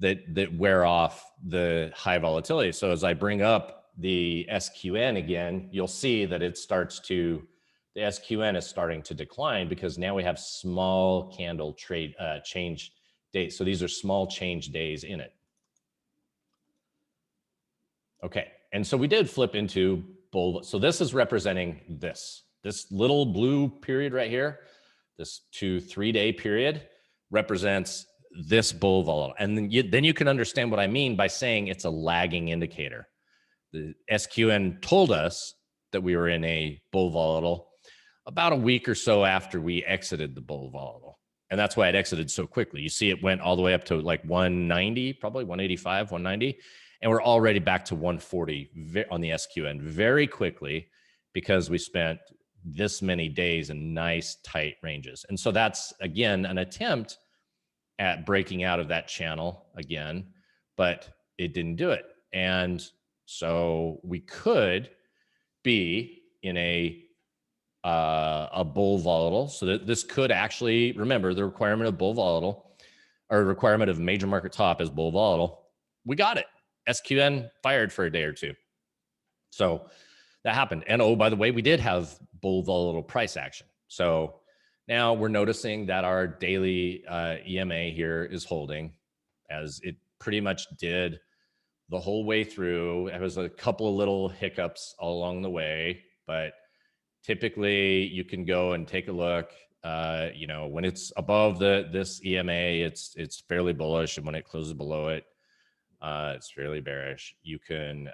Speaker 1: that wear off the high volatility. So as I bring up the SQN again, you'll see that it starts to, the SQN is starting to decline because now we have small candle trade change days. So these are small change days in it. Okay, and so we did flip into bull. So this is representing this little blue period right here. This 2-3 day period represents this bull volatile. And then you can understand what I mean by saying it's a lagging indicator. The SQN told us that we were in a bull volatile about a week or so after we exited the bull volatile. And that's why it exited so quickly. You see it went all the way up to like 190, probably 185, 190. And we're already back to 140 on the SQN very quickly because we spent this many days in nice tight ranges. And so that's, again, an attempt at breaking out of that channel again, but it didn't do it. And so we could be in a bull volatile. So that this could actually, remember, the requirement of bull volatile, or requirement of major market top is bull volatile. We got it. SQN fired for a day or two. So that happened. And oh, by the way, we did have bull volatile price action. So now we're noticing that our daily EMA here is holding, as it pretty much did the whole way through. There was a couple of little hiccups all along the way, but typically you can go and take a look. When it's above this EMA, it's fairly bullish, and when it closes below it, it's fairly bearish. You can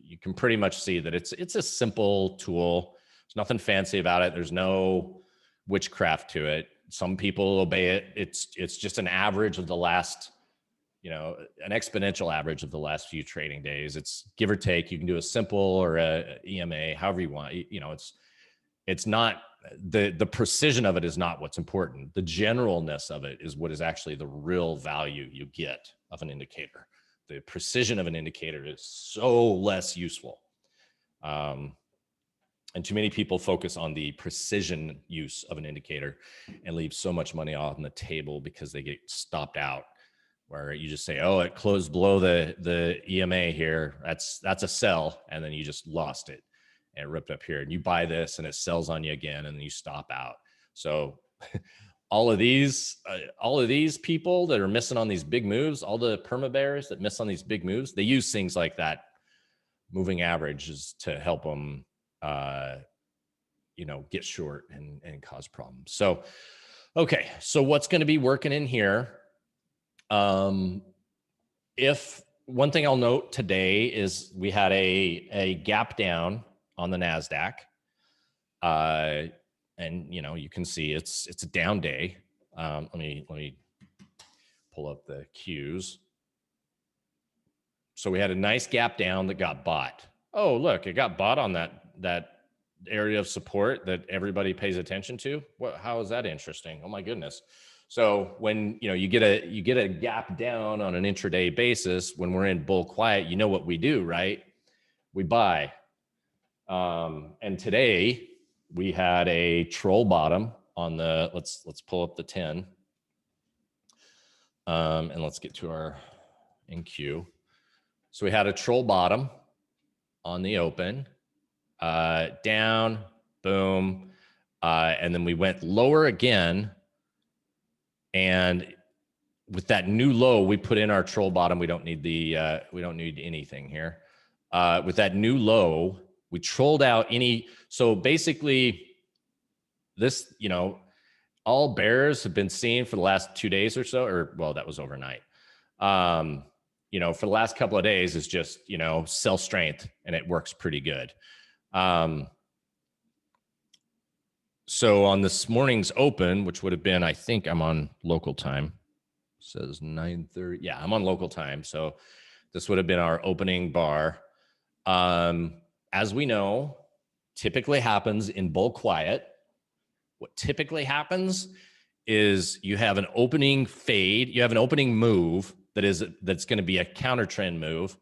Speaker 1: you can pretty much see that it's a simple tool. There's nothing fancy about it. There's no witchcraft to it. Some people obey it. It's just an average of the last, an exponential average of the last few trading days. It's give or take. You can do a simple or a EMA, however you want. It's not the precision of it is not what's important. The generalness of it is what is actually the real value you get of an indicator. The precision of an indicator is so less useful. And too many people focus on the precision use of an indicator and leave so much money on the table because they get stopped out, where you just say, oh, it closed below the EMA here. That's a sell. And then you just lost it and it ripped up here, and you buy this and it sells on you again, and then you stop out. So all of these people that are missing on these big moves, all the perma bears that miss on these big moves, they use things like that moving averages to help them, get short and cause problems. So, okay. So what's going to be working in here? If one thing I'll note today is we had a gap down on the NASDAQ. And you can see it's a down day. Let me pull up the cues. So we had a nice gap down that got bought. Oh, look, it got bought on that area of support that everybody pays attention to. How is that interesting? Oh my goodness. So when you get a gap down on an intraday basis, when we're in bull quiet, you know what we do, right? We buy. And today we had a troll bottom on the, let's pull up the 10. And let's get to our NQ. So we had a troll bottom on the open, down, boom. And then we went lower again. And with that new low, we put in our troll bottom. We don't need we don't need anything here. With that new low, we trolled out so basically this, all bears have been seen for the last 2 days or so, or well, that was overnight. For the last couple of days is just, sell strength, and it works pretty good. So on this morning's open, which would have been, I think I'm on local time, says 9:30. Yeah, I'm on local time. So this would have been our opening bar. As we know, typically happens in bull quiet. What typically happens is you have an opening fade, you have an opening move that's going to be a counter trend move.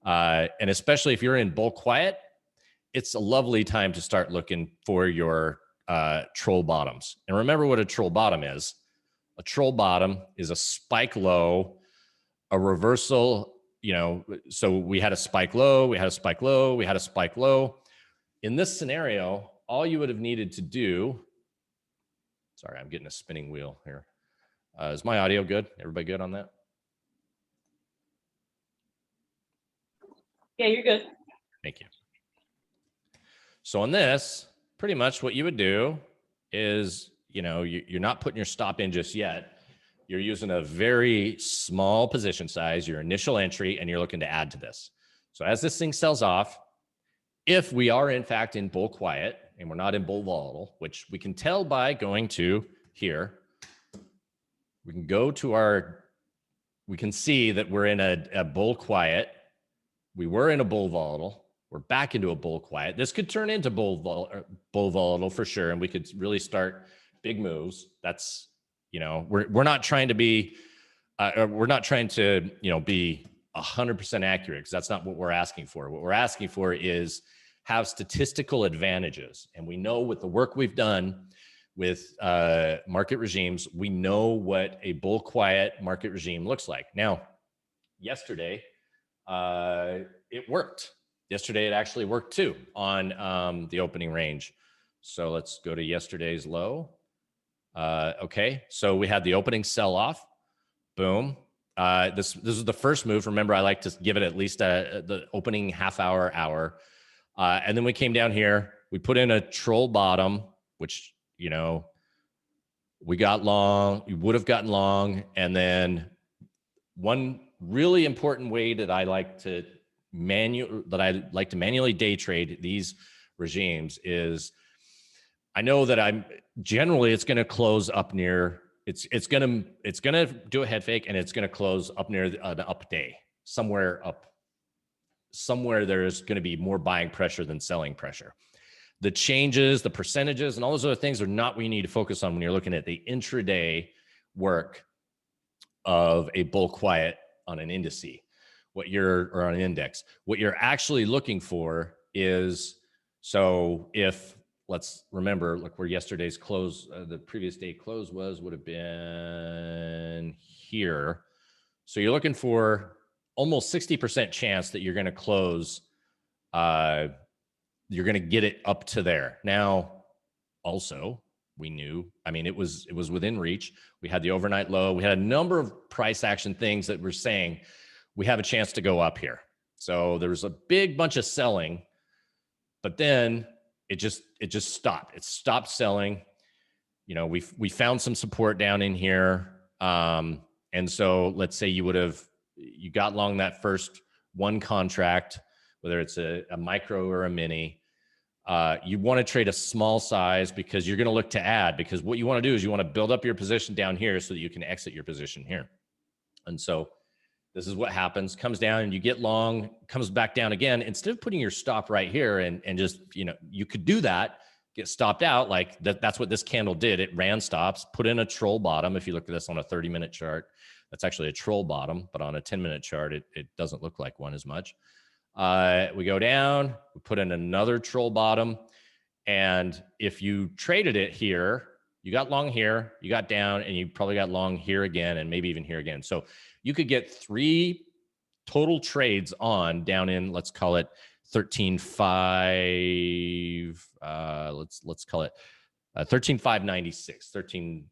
Speaker 1: And especially if you're in bull quiet, it's a lovely time to start looking for your troll bottoms. And remember what a troll bottom is. A troll bottom is a spike low, a reversal, so we had a spike low, we had a spike low, we had a spike low. In this scenario, all you would have needed to do, sorry, I'm getting a spinning wheel here. Is my audio good? Everybody good on that?
Speaker 2: Yeah, you're good.
Speaker 1: Thank you. So on this, pretty much what you would do is, you're not putting your stop in just yet. You're using a very small position size, your initial entry, and you're looking to add to this. So as this thing sells off, if we are in fact in bull quiet and we're not in bull volatile, which we can tell by going to here, we can go to we can see that we're in a bull quiet. We were in a bull volatile. We're back into a bull quiet. This could turn into bull volatile for sure. And we could really start big moves. That's, we're not trying to be, we're not trying to, be 100% accurate, because that's not what we're asking for. What we're asking for is have statistical advantages. And we know with the work we've done with market regimes, we know what a bull quiet market regime looks like. Now, yesterday, it worked. Yesterday, it actually worked too on the opening range. So let's go to yesterday's low. Okay, so we had the opening sell off. Boom. This is the first move. Remember, I like to give it at least the opening half hour. And then we came down here. We put in a troll bottom, which, we got long. We would have gotten long. And then one really important way that I like to manually day trade these regimes is, I know that it's going to close up near, it's going to do a head fake, and it's going to close up near an up day, somewhere there's going to be more buying pressure than selling pressure. the changes, the percentages, and all those other things are not what you need to focus on when you're looking at the intraday work of a bull quiet on an indice, or on an index. What you're actually looking for is, so if, let's remember, look where yesterday's close, the previous day close would have been here. So you're looking for almost 60% chance that you're going to close, you're going to get it up to there. Now, also, we knew, I mean, it was within reach. We had the overnight low. We had a number of price action things that were saying we have a chance to go up here. So there was a big bunch of selling, but then it just stopped. It stopped selling. You know, we found some support down in here. And so let's say you got long that first one contract, whether it's a micro or a mini. You want to trade a small size because you're going to look to add, because what you want to do is you want to build up your position down here so that you can exit your position here. And so this is what happens, comes down and you get long, comes back down again. Instead of putting your stop right here and just, you know, you could do that, get stopped out like that. That's what this candle did. It ran stops, put in a troll bottom. If you look at this on a 30-minute chart, that's actually a troll bottom, but on a 10-minute chart, it doesn't look like one as much. We go down, we put in another troll bottom. And if you traded it here, you got long here, you got down, and you probably got long here again, and maybe even here again. So you could get 3 total trades on down in, let's call it 13.5. Let's call it 13.596,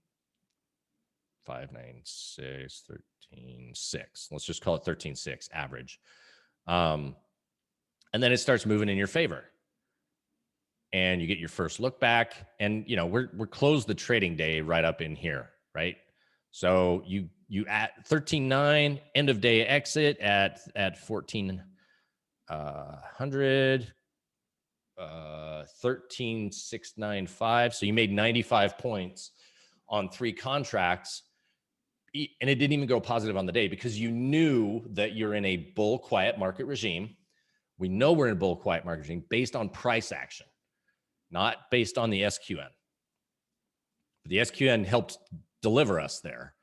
Speaker 1: 13.596, 13.6. Let's just call it 13.6 average. And then it starts moving in your favor. And you get your first look back, and you know we're closed the trading day right up in here, right? So you at 13.9 end of day exit at 1400, 13,695. So you made 95 points on 3 contracts, and it didn't even go positive on the day because you knew that you're in a bull quiet market regime. We know we're in a bull quiet market regime based on price action, not based on the SQN. But the SQN helped deliver us there.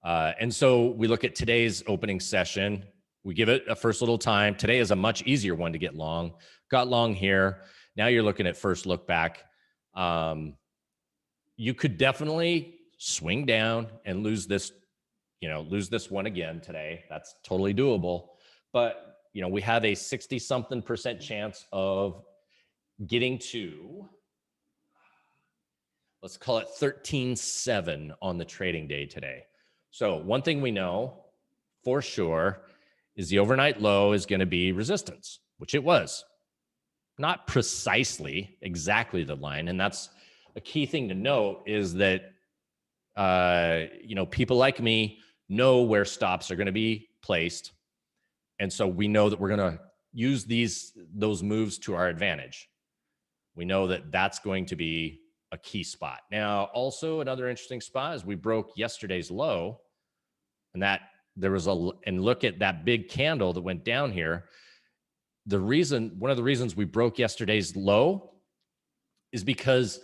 Speaker 1: And so we look at today's opening session. We give it a first little time. Today is a much easier one to get long. Got long here. Now you're looking at first look back. You could definitely swing down and lose this one again today. That's totally doable. But you know, we have a 60-something% chance of getting to, let's call it 13.7 on the trading day today. So one thing we know for sure is the overnight low is going to be resistance, which it was. Not precisely exactly the line. And that's a key thing to note, is that, you know, people like me know where stops are going to be placed. And so we know that we're going to use those moves to our advantage. We know that that's going to be a key spot. Now, also another interesting spot is we broke yesterday's low, and that there was and look at that big candle that went down here. One of the reasons we broke yesterday's low is because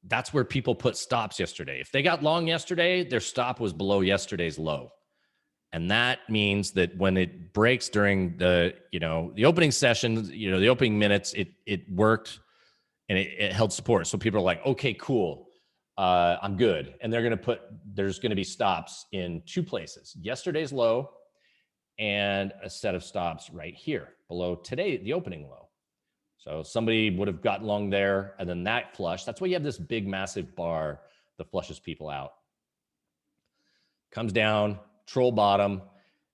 Speaker 1: that's where people put stops yesterday. If they got long yesterday, their stop was below yesterday's low. And that means that when it breaks during the opening session, the opening minutes, it worked and it held support. So people are like, okay, cool. I'm good. And there's going to be stops in 2 places, yesterday's low and a set of stops right here below today, the opening low. So somebody would have gotten long there, and then that flush. That's why you have this big, massive bar that flushes people out. Comes down, troll bottom,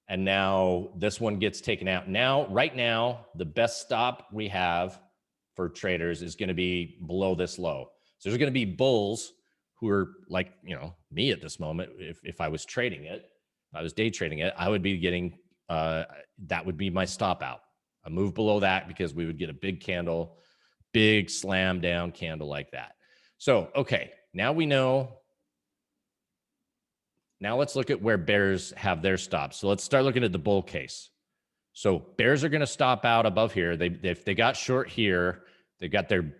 Speaker 1: and now this one gets taken out. Now, right now, the best stop we have for traders is going to be below this low. So there's going to be bulls who are like, me at this moment. If I was trading it, if I was day trading it, I would be getting, that would be my stop out. A move below that, because we would get a big candle, big slam down candle like that. So, okay, now we know. Now let's look at where bears have their stops. So let's start looking at the bull case. So bears are going to stop out above here. If they got short here, They've got their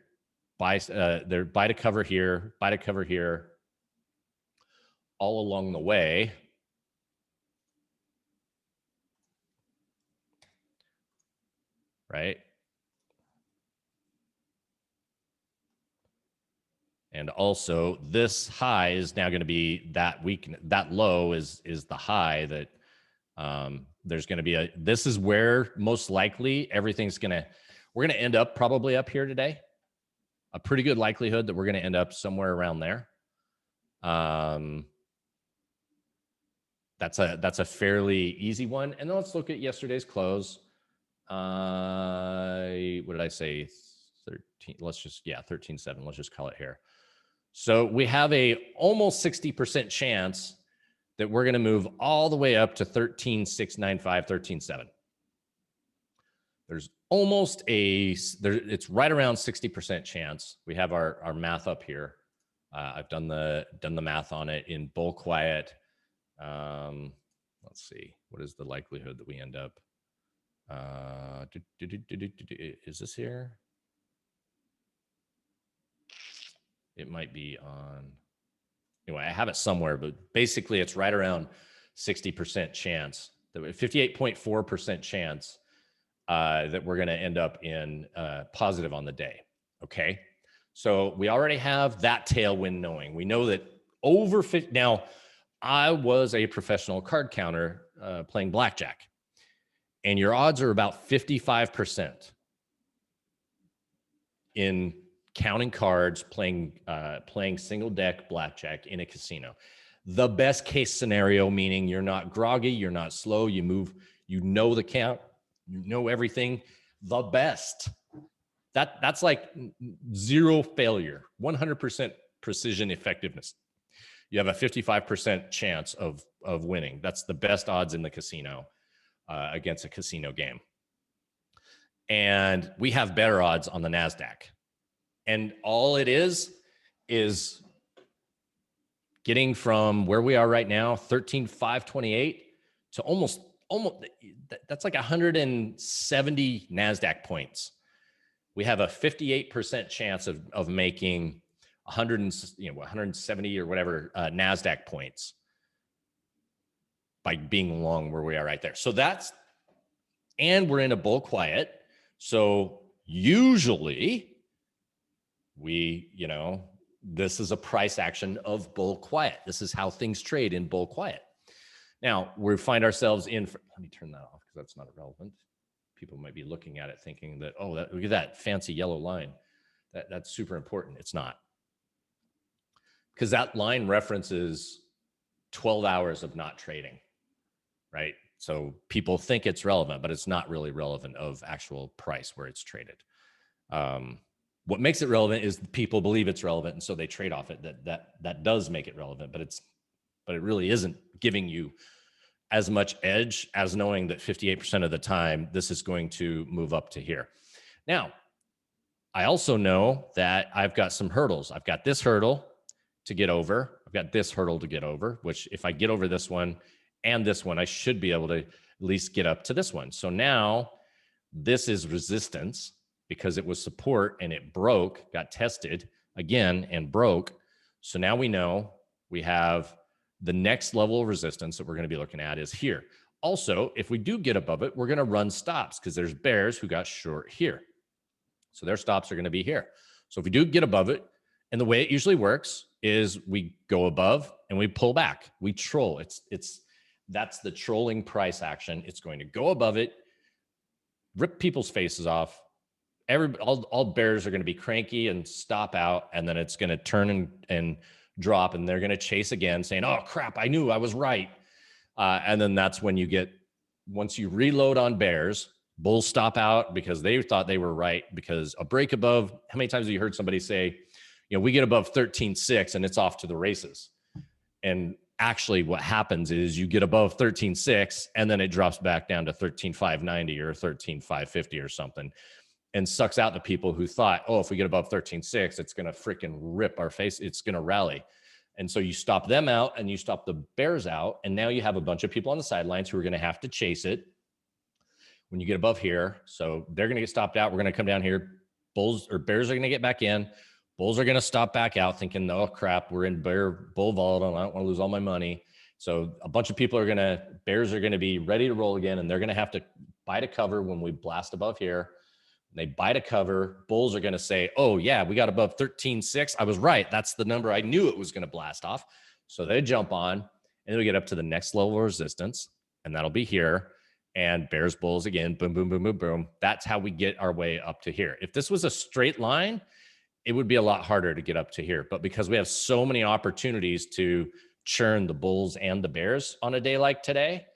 Speaker 1: buy to cover here, buy to cover here, all along the way. Right? And also this high is now going to be that weak, that low is the high that there's going to be this is where most likely everything's we're going to end up probably up here today. A pretty good likelihood that we're going to end up somewhere around there. That's a fairly easy one. And then let's look at yesterday's close. What did I say? 13, let's just, yeah, 13.7. Let's just call it here. So we have a almost 60% chance that we're going to move all the way up to 13.695, 13.7. There's almost it's right around 60% chance. We have our math up here. I've done the math on it in bull quiet. Let's see, what is the likelihood that we end up? Is this here? It might be on. Anyway, I have it somewhere, but basically it's right around 60% chance, 58.4% chance that we're going to end up in positive on the day. Okay. So we already have that tailwind knowing. We know that over 50. Now, I was a professional card counter playing blackjack, and your odds are about 55% in counting cards, playing single deck blackjack in a casino. The best case scenario, meaning you're not groggy, you're not slow, you move, you know the count, you know everything. The best. That's like zero failure, 100% precision effectiveness. You have a 55% chance of winning. That's the best odds in the casino against a casino game. And we have better odds on the NASDAQ. And all it is getting from where we are right now, 13,528 to almost that's like 170 NASDAQ points. We have a 58% chance of making 170 or whatever NASDAQ points by being long where we are right there. So and we're in a bull quiet. So usually this is a price action of bull quiet. This is how things trade in bull quiet. Now we find ourselves in, let me turn that off because that's not relevant. People might be looking at it thinking that, oh, look at that fancy yellow line. That's super important. It's not. Because that line references 12 hours of not trading, right? So people think it's relevant, but it's not really relevant of actual price where it's traded. What makes it relevant is people believe it's relevant, and so they trade off it. That does make it relevant, but it really isn't giving you as much edge as knowing that 58% of the time this is going to move up to here. Now, I also know that I've got some hurdles. I've got this hurdle to get over. I've got this hurdle to get over, which if I get over this one and this one, I should be able to at least get up to this one. So now this is resistance because it was support and it broke, got tested again and broke. So now we know we have the next level of resistance that we're going to be looking at is here. Also, if we do get above it, we're going to run stops because there's bears who got short here. So their stops are going to be here. So if we do get above it, and the way it usually works is we go above and we pull back. We troll. That's the trolling price action. It's going to go above it, rip people's faces off. All bears are going to be cranky and stop out, and then it's going to turn and drop, and they're going to chase again saying, oh crap, I knew I was right. And then that's when once you reload on bears, bulls stop out because they thought they were right, because a break above, how many times have you heard somebody say, we get above 13.6 and it's off to the races? And actually what happens is you get above 13.6 and then it drops back down to 13.590 or 13.550 or something, and sucks out the people who thought, oh, if we get above 13.6, it's going to freaking rip our face. It's going to rally. And so you stop them out and you stop the bears out. And now you have a bunch of people on the sidelines who are going to have to chase it when you get above here. So they're going to get stopped out. We're going to come down here. Bulls or bears are going to get back in. Bulls are going to stop back out thinking, oh crap, we're in bull volatile. I don't want to lose all my money. So a bunch of people bears are going to be ready to roll again, and they're going to have to buy to cover when we blast above here. They buy to cover. Bulls are going to say, oh yeah, we got above 13.6. I was right. That's the number I knew it was going to blast off. So they jump on, and we get up to the next level of resistance, and that'll be here. And bears, bulls again, boom, boom, boom, boom, boom. That's how we get our way up to here. If this was a straight line, it would be a lot harder to get up to here. But because we have so many opportunities to churn the bulls and the bears on a day like today,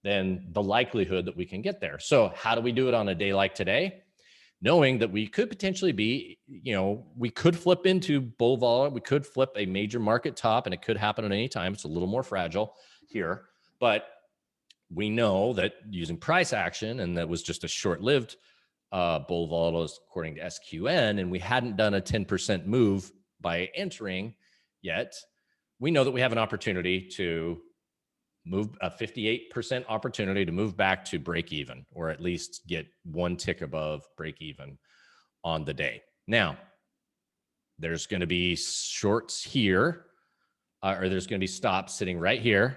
Speaker 1: then the likelihood that we can get there. So how do we do it on a day like today? Knowing that we could potentially be, we could flip into bull vol, we could flip a major market top, and it could happen at any time. It's a little more fragile here, but we know that using price action, and that was just a short-lived bull volatile according to SQN, and we hadn't done a 10% move by entering yet, we know that we have an opportunity to move a 58% opportunity to move back to break even, or at least get one tick above break even on the day. Now, there's going to be shorts here, or there's going to be stops sitting right here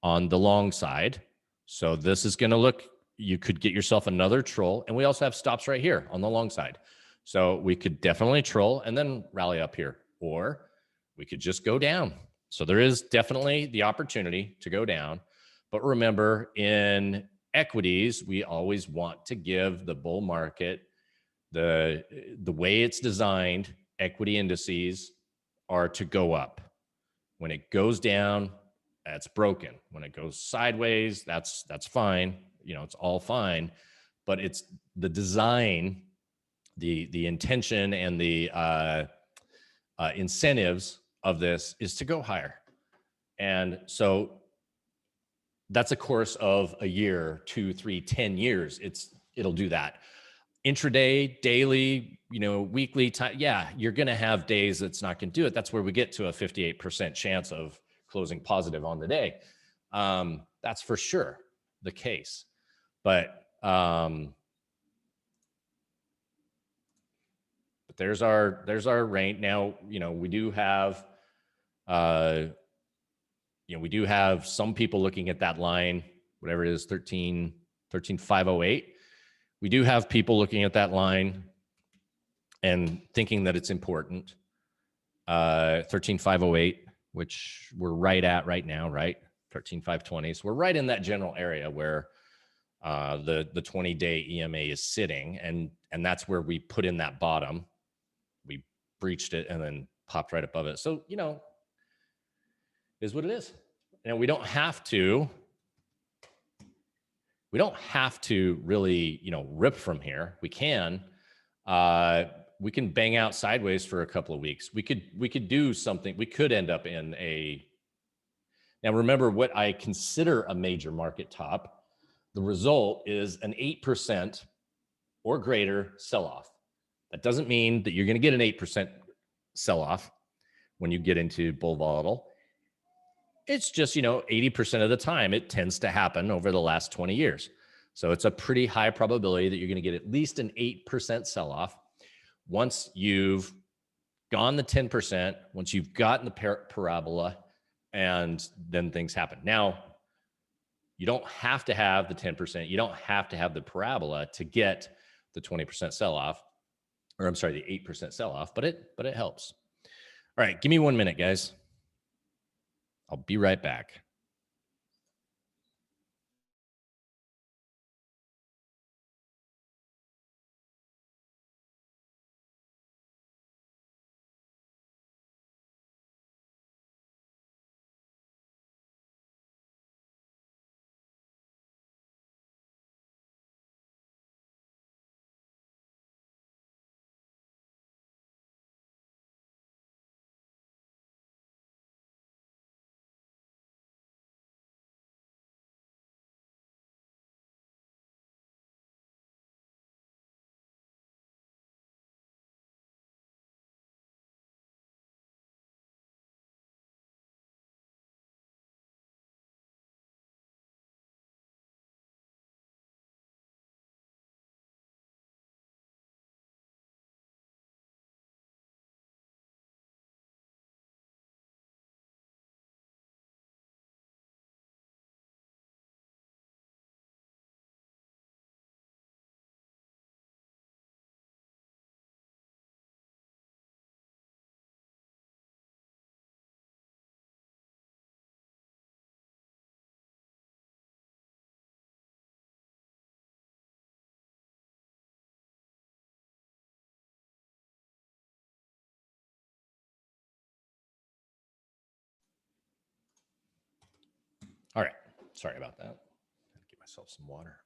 Speaker 1: on the long side. So this is going to look, you could get yourself another troll. And we also have stops right here on the long side. So we could definitely troll and then rally up here, or we could just go down. So there is definitely the opportunity to go down. But remember, in equities, we always want to give the bull market the way it's designed. Equity indices are to go up. When it goes down, that's broken. When it goes sideways, that's fine. It's all fine. But it's the design, the intention, and the incentives of this is to go higher. And so that's a course of a year, 2, 3, 10 years. It'll do that. Intraday, daily, weekly time. Yeah, you're going to have days that's not going to do it. That's where we get to a 58% chance of closing positive on the day. That's for sure the case. But there's our range. Now, we do have we do have some people looking at that line, whatever it is, 13,508. We do have people looking at that line and thinking that it's important. 13,508, which we're right at right now, right? 13,520. So we're right in that general area where the 20-day EMA is sitting, and that's where we put in that bottom. We breached it and then popped right above it. So, is what it is. And we don't have to really, rip from here. We can bang out sideways for a couple of weeks. We could do something. We could end up in now remember what I consider a major market top. The result is an 8% or greater sell-off. That doesn't mean that you're going to get an 8% sell-off when you get into bull volatile. It's just, 80% of the time it tends to happen over the last 20 years. So it's a pretty high probability that you're going to get at least an 8% sell-off. Once you've gone the 10%, once you've gotten the parabola, and then things happen. Now, you don't have to have the 10%. You don't have to have the parabola to get the 20% sell-off, or I'm sorry, the 8% sell-off, but it helps. All right, give me 1 minute, guys. I'll be right back. Sorry about that. Get myself some water.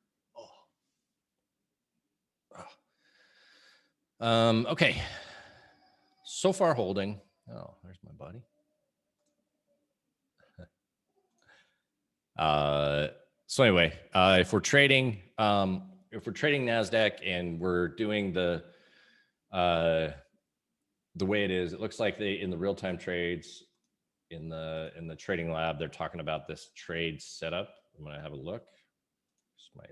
Speaker 1: Okay. So far holding. Oh, there's my buddy. So anyway, if we're trading NASDAQ and we're doing the way it is, it looks like in the real-time trades in the trading lab, they're talking about this trade setup. I'm gonna have a look. My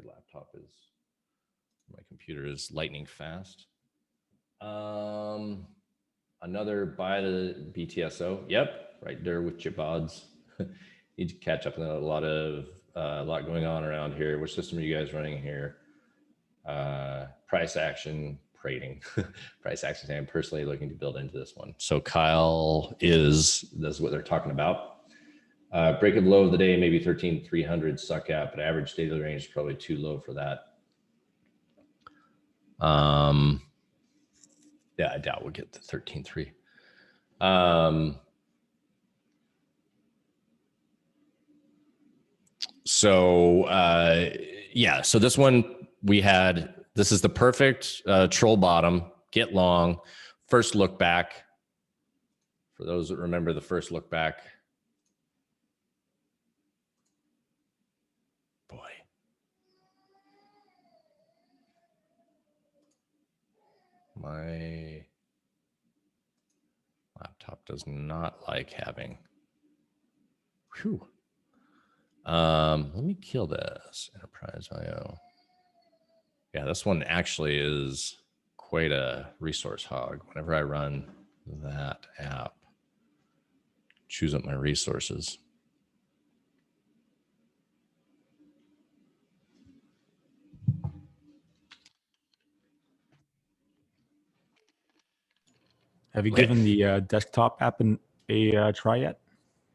Speaker 1: computer is lightning fast. Another buy the BTSO. Yep, right there with your bods. Need to catch up on a lot going on around here. Which system are you guys running here? Price action trading. Price action. I'm personally looking to build into this one. So Kyle that's what they're talking about. Break of low of the day, maybe 13,300 suck at, but average daily range is probably too low for that. Yeah, I doubt we'll get to 13.3. Yeah, so this one this is the perfect troll bottom, get long, first look back. For those that remember the first look back. Boy. My laptop does not like having. Whew. Let me kill this Enterprise IO. Yeah, this one actually is quite a resource hog. Whenever I run that app, choose up my resources.
Speaker 3: Have you given the desktop app a try yet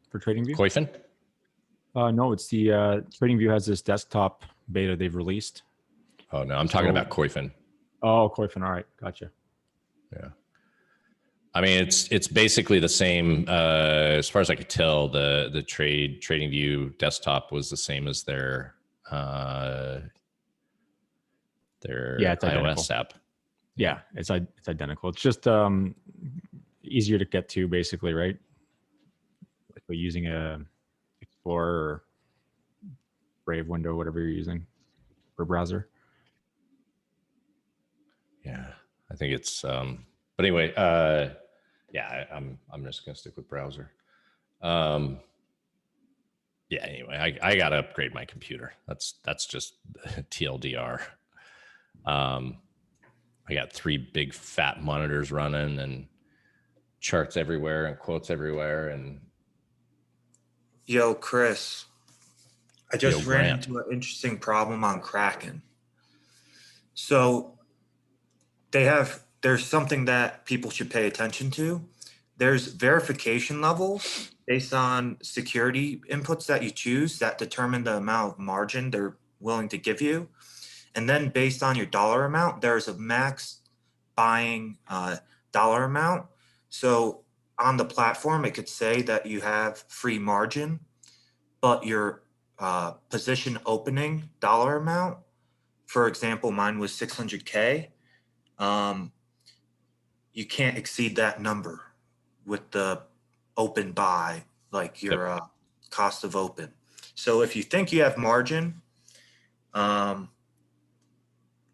Speaker 3: for TradingView?
Speaker 1: Koifin?
Speaker 3: No, it's the TradingView has this desktop beta they've released.
Speaker 1: Oh no, I'm talking about Koifin.
Speaker 3: Oh, Koifin. All right, gotcha.
Speaker 1: Yeah, I mean it's basically the same. As far as I could tell, the TradingView desktop was the same as their
Speaker 3: it's
Speaker 1: iOS
Speaker 3: identical.
Speaker 1: app.
Speaker 3: Yeah, it's identical. It's just easier to get to, basically, right? Like we're using a Explorer or Brave window, whatever you're using for browser.
Speaker 1: Yeah, I think it's. But anyway, yeah, I'm just gonna stick with browser. Yeah. Anyway, I gotta upgrade my computer. That's just TLDR. I got 3 big fat monitors running and charts everywhere and quotes everywhere. And
Speaker 4: yo, Chris, I just ran into an interesting problem on Kraken. So there's something that people should pay attention to. There's verification levels based on security inputs that you choose that determine the amount of margin they're willing to give you. And then based on your dollar amount, there's a max buying dollar amount. So on the platform, it could say that you have free margin, but your position opening dollar amount, for example, mine was 600K. You can't exceed that number with the open buy, like your cost of open. So if you think you have margin,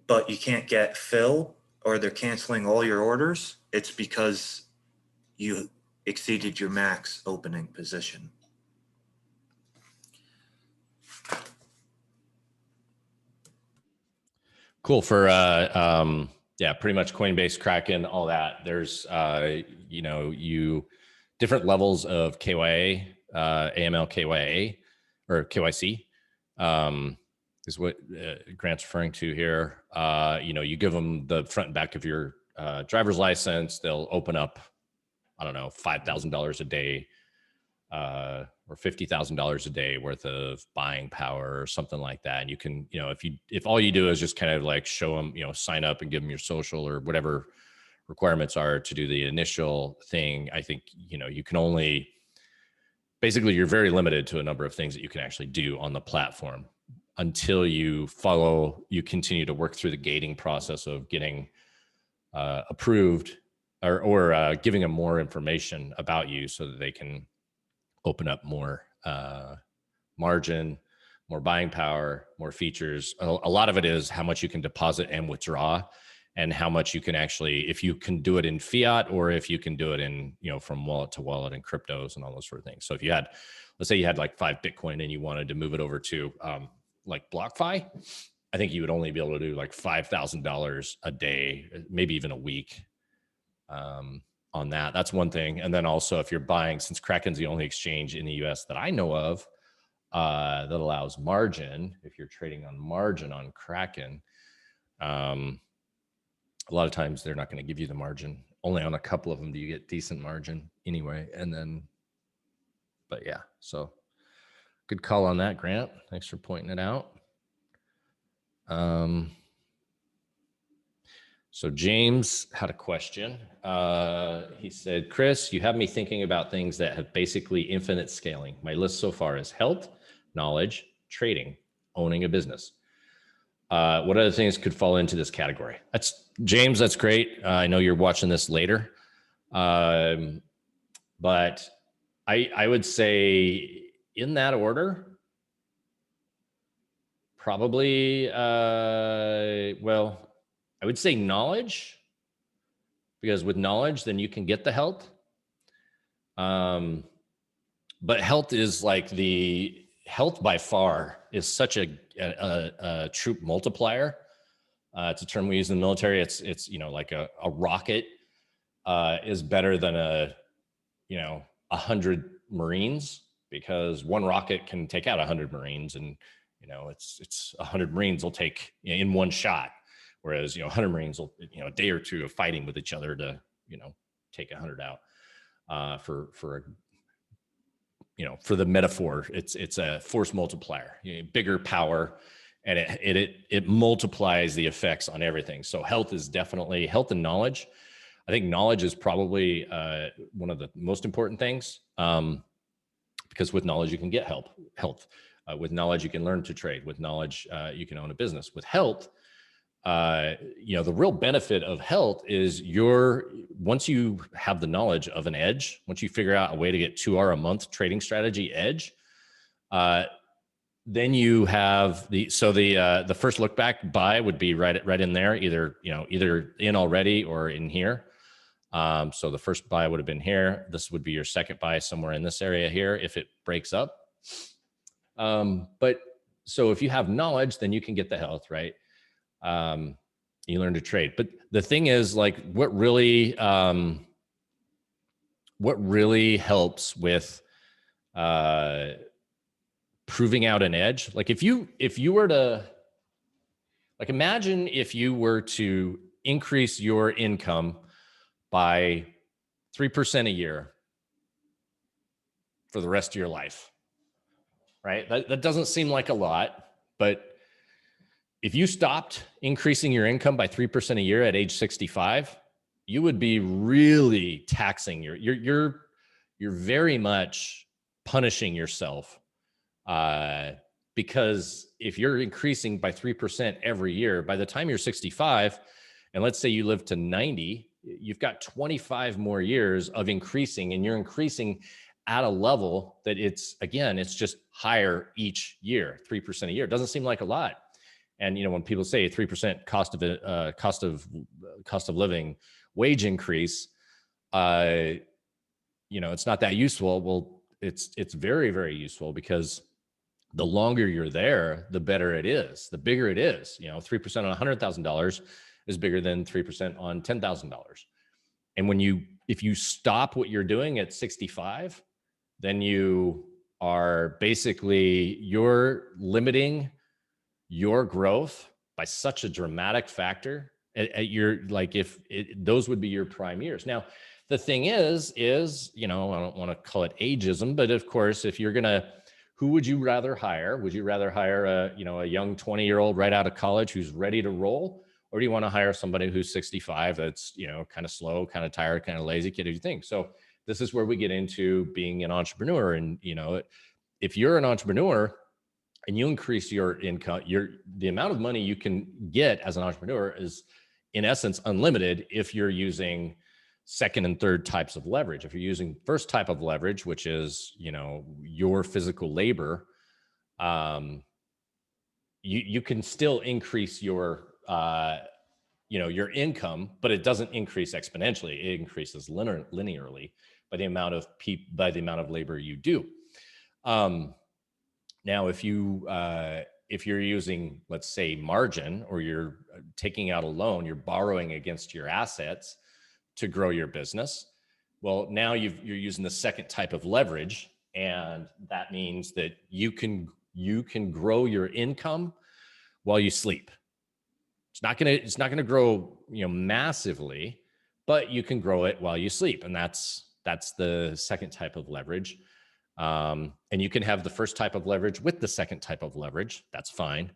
Speaker 4: but you can't get fill or they're canceling all your orders, it's because you exceeded your max opening position.
Speaker 1: cool for yeah, pretty much Coinbase, Kraken, all that. There's different levels of KYA, AML KYA or KYC. Is what Grant's referring to here. You give them the front and back of your driver's license. They'll open up, I don't know, $5,000 a day or $50,000 a day worth of buying power or something like that. And you can, if all you do is just kind of like show them, sign up and give them your social or whatever requirements are to do the initial thing, I think, you can only basically you're very limited to a number of things that you can actually do on the platform until you continue to work through the gating process of getting approved or giving them more information about you so that they can open up more margin, more buying power, more features. A lot of it is how much you can deposit and withdraw, and how much you can actually, if you can do it in fiat or if you can do it in, from wallet to wallet and cryptos and all those sort of things. So if you had, let's say you had like 5 Bitcoin and you wanted to move it over to like Blockfi, I think you would only be able to do like $5,000 a day, maybe even a week on that. That's one thing. And then also if you're buying, since Kraken's the only exchange in the US that I know of that allows margin, if you're trading on margin on Kraken, a lot of times they're not going to give you the margin. Only on a couple of them do you get decent margin anyway. And then, but yeah, so good call on that, Grant. Thanks for pointing it out. So James had a question. He said, Chris, you have me thinking about things that have basically infinite scaling. My list so far is health, knowledge, trading, owning a business. What other things could fall into this category? That's James. That's great. I know you're watching this later. But I would say in that order, probably, well, I would say knowledge, because with knowledge, then you can get the health. But health is like the health by far is such a troop multiplier. It's a term we use in the military. It's like a rocket is better than 100 Marines, because one rocket can take out 100 Marines, and it's 100 Marines will take in one shot. Whereas, 100 Marines will, a day or two of fighting with each other to, take 100 out. For the metaphor, it's a force multiplier, bigger power, and it multiplies the effects on everything. So health is definitely health and knowledge. I think knowledge is probably one of the most important things, because with knowledge you can get health. With knowledge you can learn to trade. With knowledge you can own a business. With health, the real benefit of health is once you have the knowledge of an edge, once you figure out a way to get 2 hour a month trading strategy edge, then you have the first look back buy would be right in there, either in already or in here. So the first buy would have been here. This would be your second buy somewhere in this area here if it breaks up. But so if you have knowledge, then you can get the health, right? You learn to trade. But the thing is, like, what really helps with proving out an edge, like if you were to, like, imagine if you were to increase your income by 3% a year for the rest of your life, right? That doesn't seem like a lot, but if you stopped increasing your income by 3% a year at age 65, you would be really taxing you're very much punishing yourself, because if you're increasing by 3% every year, by the time you're 65, and let's say you live to 90, you've got 25 more years of increasing, and you're increasing at a level that it's just higher each year. 3% a year doesn't seem like a lot. And when people say 3% cost of living wage increase, it's not that useful. Well, it's very, very useful, because the longer you're there, the better it is, the bigger it is. 3% on $100,000 is bigger than 3% on $10,000. And if you stop what you're doing at 65, then you're limiting your growth by such a dramatic factor those would be your prime years. Now, the thing is, I don't want to call it ageism, but of course, if you're who would you rather hire? Would you rather hire a young 20-year-old right out of college who's ready to roll? Or do you want to hire somebody who's 65 that's, kind of slow, kind of tired, kind of lazy? What do you think? So this is where we get into being an entrepreneur. And, you know, if you're an entrepreneur and you increase your income, the amount of money you can get as an entrepreneur is in essence unlimited if you're using second and third types of leverage. If you're using first type of leverage, which is, you know, your physical labor, you can still increase your, you know, your income, but it doesn't increase exponentially. It increases linearly by the amount of labor you do. Now, if you're using, let's say, margin, or you're taking out a loan, you're borrowing against your assets to grow your business. Well, now you're using the second type of leverage, and that means that you can grow your income while you sleep. It's not gonna grow, you know, massively, but you can grow it while you sleep, and that's the second type of leverage. And you can have the first type of leverage with the second type of leverage. That's fine.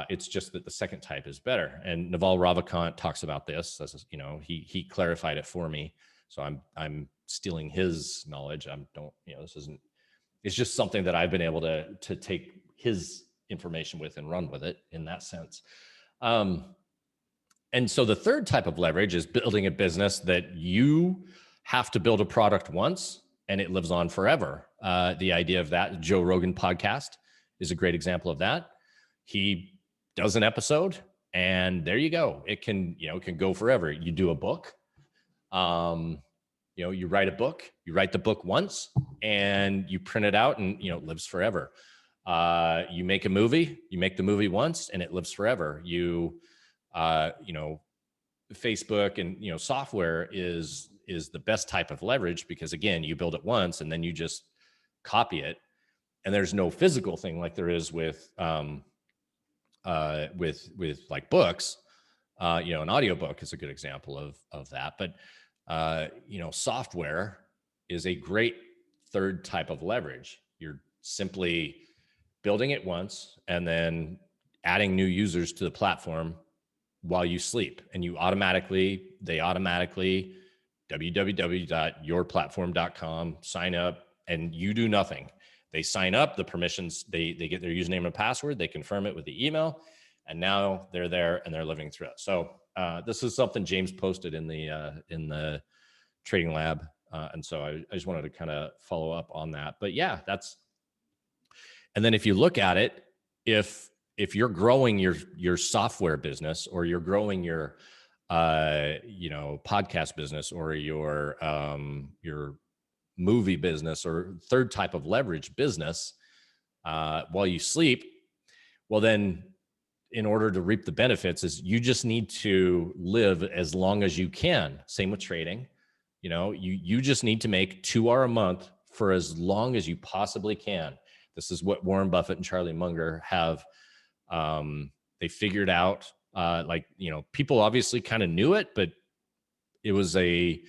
Speaker 1: It's just that the second type is better. And Naval Ravikant talks about this. As you know, he clarified it for me. So I'm stealing his knowledge. It's just something that I've been able to take his information with and run with it in that sense. And so the third type of leverage is building a business that you have to build a product once and it lives on forever. The idea of that, Joe Rogan podcast is a great example of that. He does an episode and there you go. It can go forever. You do a book, you write a book, you write the book once and you print it out and, it lives forever. You make a movie, you make the movie once and it lives forever. Facebook and, software is the best type of leverage because again, you build it once and then you just copy it. And there's no physical thing like there is with like books. An audiobook is a good example of that. But software is a great third type of leverage. You're simply building it once and then adding new users to the platform while you sleep, and they automatically www.yourplatform.com sign up, and you do nothing. They sign up, the permissions, they get their username and password, they confirm it with the email, and now they're there and they're living through it. So this is something James posted in the trading lab. And so I just wanted to kind of follow up on that. But yeah, and then if you look at it, if you're growing your software business, or you're growing your podcast business, or your movie business, or third type of leverage business while you sleep, well then in order to reap the benefits is you just need to live as long as you can. Same with trading. You just need to make $2 a month for as long as you possibly can. This is what Warren Buffett and Charlie Munger have. They figured out, people obviously kind of knew it, but it was a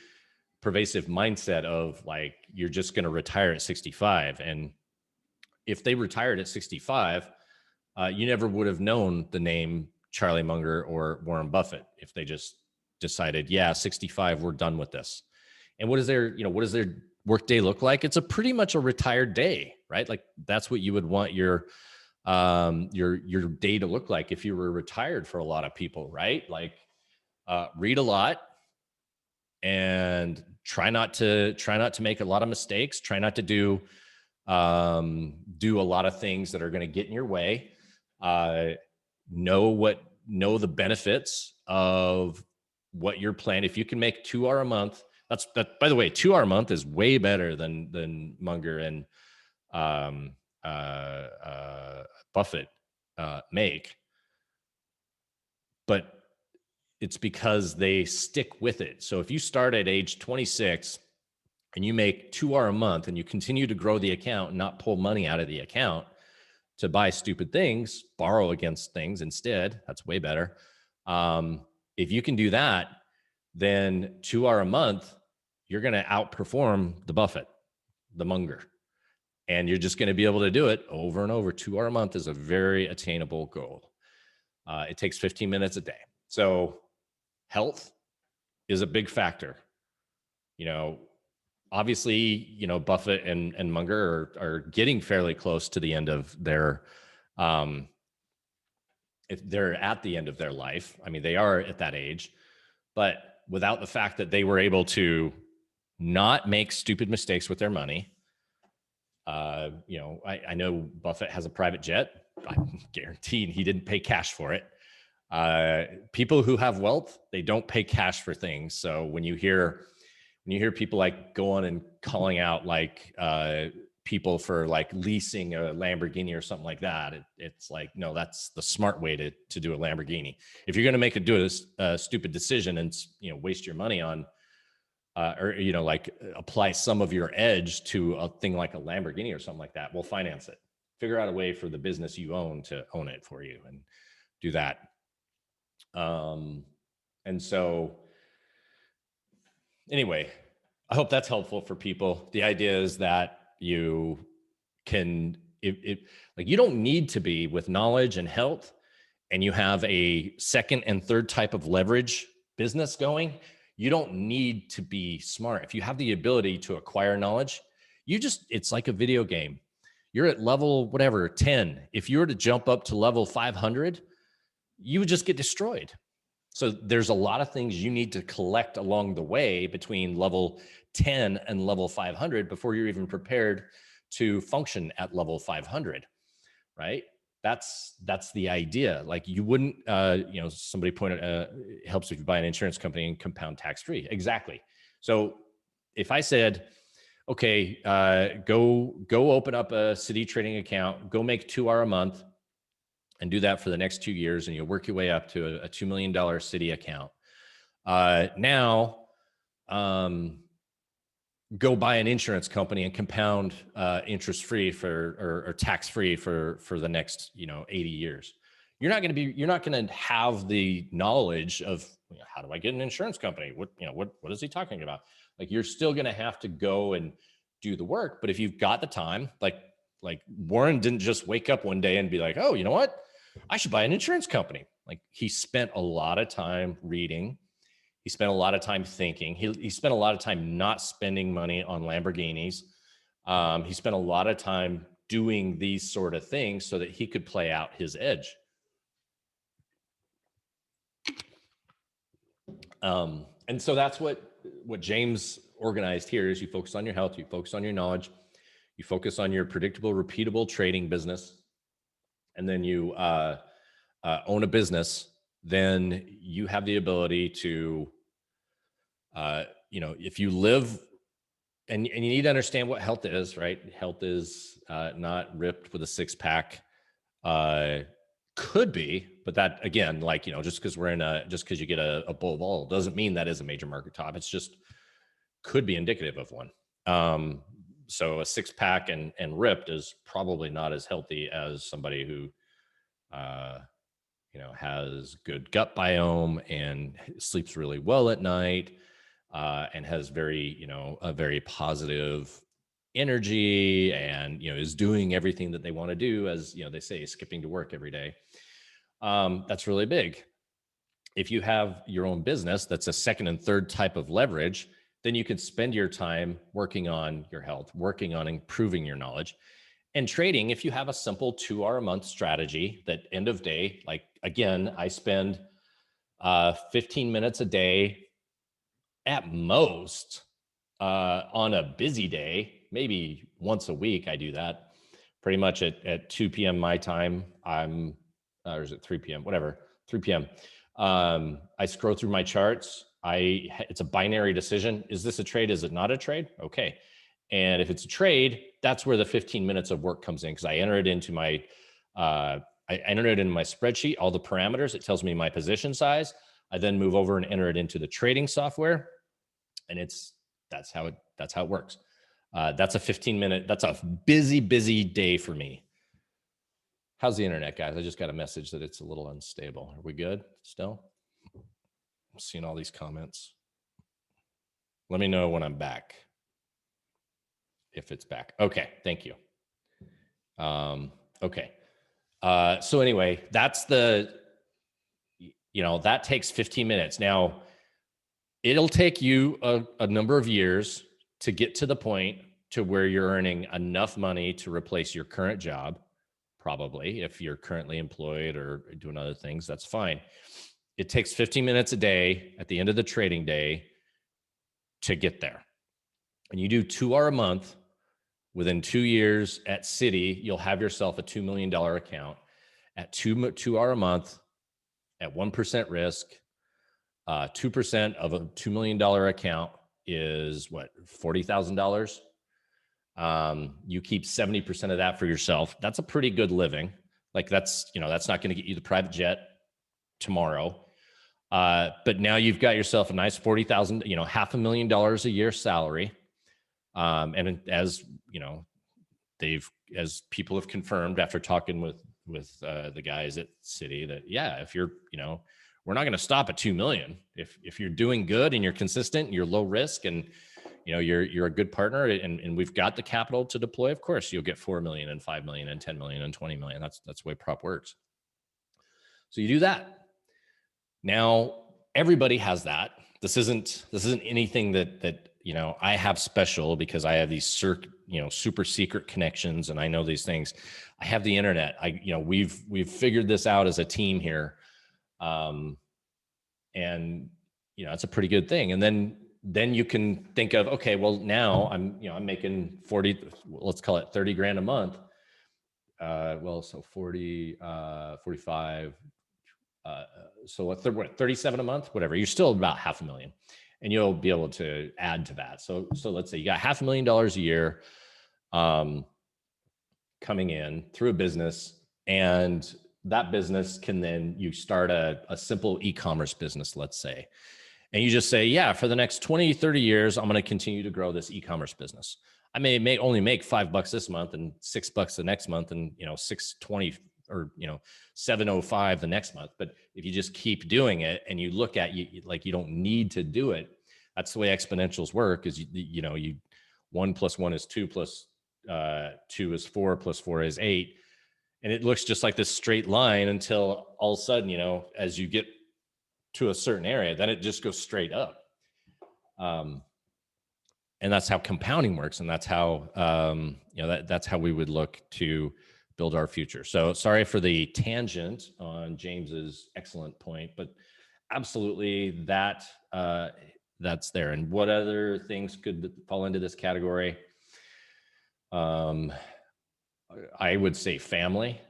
Speaker 1: pervasive mindset of like, you're just going to retire at 65. And if they retired at 65, you never would have known the name Charlie Munger or Warren Buffett if they just decided, 65, we're done with this. And what does their work day look like? It's pretty much a retired day, right? Like that's what you would want your day to look like if you were retired for a lot of people, right? Like read a lot and try not to make a lot of mistakes. Try not to do a lot of things that are going to get in your way. Know the benefits of what you're planning. If you can make $2 a month, by the way, $2 a month is way better than Munger and Buffett make, but it's because they stick with it. So if you start at age 26 and you make $2 a month and you continue to grow the account and not pull money out of the account to buy stupid things, borrow against things instead, that's way better. If you can do that, then $2 a month, you're going to outperform the Buffett, the Munger. And you're just going to be able to do it over and over. $2 a month is a very attainable goal. It takes 15 minutes a day. So health is a big factor. obviously, you know, Buffett and Munger are getting fairly close to the end of their, if they're at the end of their life. I mean, they are at that age, but without the fact that they were able to not make stupid mistakes with their money. You know, I know Buffett has a private jet. I'm guaranteed he didn't pay cash for it. People who have wealth, they don't pay cash for things. So when you hear people like going and calling out like people for like leasing a Lamborghini or something like that, it's like, no, that's the smart way to do a Lamborghini. If you're going to do a stupid decision and, you know, waste your money on or, you know, like apply some of your edge to a thing like a Lamborghini or something like that, we'll finance it. Figure out a way for the business you own to own it for you and do that. And so anyway, I hope that's helpful for people. The idea is that you can, like, you don't need to be with knowledge and health, and you have a second and third type of leverage business going. You don't need to be smart. If you have the ability to acquire knowledge, it's like a video game. You're at level, whatever, 10. If you were to jump up to level 500, you would just get destroyed. So there's a lot of things you need to collect along the way between level 10 and level 500 before you're even prepared to function at level 500, right? That's the idea. Like, you wouldn't, you know, somebody pointed, it helps if you buy an insurance company and compound tax-free. Exactly. So if I said, okay, go open up a Citi trading account, go make $2 a month and do that for the next 2 years, and you'll work your way up to a $2 million Citi account. Now, go buy an insurance company and compound interest-free or tax-free for the next, you know, 80 years. You're not going to have the knowledge of, you know, how do I get an insurance company? What is he talking about? Like, you're still going to have to go and do the work. But if you've got the time, like Warren didn't just wake up one day and be like, oh, you know what? I should buy an insurance company. Like, he spent a lot of time reading. He spent a lot of time thinking. He spent a lot of time not spending money on Lamborghinis. He spent a lot of time doing these sort of things so that he could play out his edge. And so that's what James organized here is: you focus on your health, you focus on your knowledge, you focus on your predictable, repeatable trading business, and then you own a business. Then you have the ability to, you know, if you live, and you need to understand what health is, right? Health is not ripped with a six-pack. Could be, but that, again, like, you know, just because you get a bull of oil doesn't mean that is a major market top. It's just could be indicative of one. So a six-pack and ripped is probably not as healthy as somebody who, you know, has good gut biome and sleeps really well at night, and has a very positive energy, and, you know, is doing everything that they want to do, as, you know, they say, skipping to work every day. That's really big. If you have your own business, that's a second and third type of leverage, then you can spend your time working on your health, working on improving your knowledge. And trading, if you have a simple 2 hour a month strategy that end of day, like, again, I spend 15 minutes a day at most on a busy day. Maybe once a week I do that, pretty much at 2 p.m. my time. Or is it 3 p.m.? Whatever, 3 p.m. I scroll through my charts. It's a binary decision. Is this a trade? Is it not a trade? Okay. And if it's a trade, that's where the 15 minutes of work comes in, because I enter it into my spreadsheet, all the parameters. It tells me my position size. I then move over and enter it into the trading software, and that's how it works. That's a 15-minute. That's a busy day for me. How's the internet, guys? I just got a message that it's a little unstable. Are we good still? I'm seeing all these comments. Let me know when I'm back. If it's back. Okay, thank you. Okay. So anyway, that's that takes 15 minutes. Now, it'll take you a number of years to get to the point to where you're earning enough money to replace your current job. Probably, if you're currently employed or doing other things, that's fine. It takes 15 minutes a day at the end of the trading day to get there. And you do 2 hours a month. Within 2 years at Citi, you'll have yourself a $2 million account at 2 hours a month at 1% risk. 2% of a $2 million account is what, $40,000. You keep 70% of that for yourself. That's a pretty good living. Like that's not going to get you the private jet tomorrow. But now you've got yourself a nice 40,000, $500,000 a year salary. And as as people have confirmed after talking with the guys at Citi that, if you're, we're not going to stop at 2 million. If you're doing good and you're consistent, and you're low risk, and you're a good partner, and we've got the capital to deploy, of course you'll get 4 million and 5 million and 10 million and 20 million. That's the way prop works. So you do that. Now everybody has that. This isn't anything that I have special because I have these super secret connections and I know these things. I have the internet. We've figured this out as a team here. And it's a pretty good thing. And then you can think of, okay, well now I'm making 40, let's call it 30 grand a month. So 40, 45, so what, 37 a month, whatever, you're still about $500,000 and you'll be able to add to that. So let's say you got $500,000 a year, coming in through a business, and that business can then you start a simple e-commerce business, let's say. And you just say, for the next 20, 30 years, I'm going to continue to grow this e-commerce business. I may only make $5 this month and $6 the next month and, $6.20 or, $7.05 the next month. But if you just keep doing it and you look at you don't need to do it. That's the way exponentials work is, 1 + 1 is 2 + 2 is 4 + 4 is 8. And it looks just like this straight line until all of a sudden, as you get to a certain area, then it just goes straight up. And that's how compounding works. And that's how, that's how we would look to build our future. So sorry for the tangent on James's excellent point, but absolutely that's there. And what other things could fall into this category? I would say family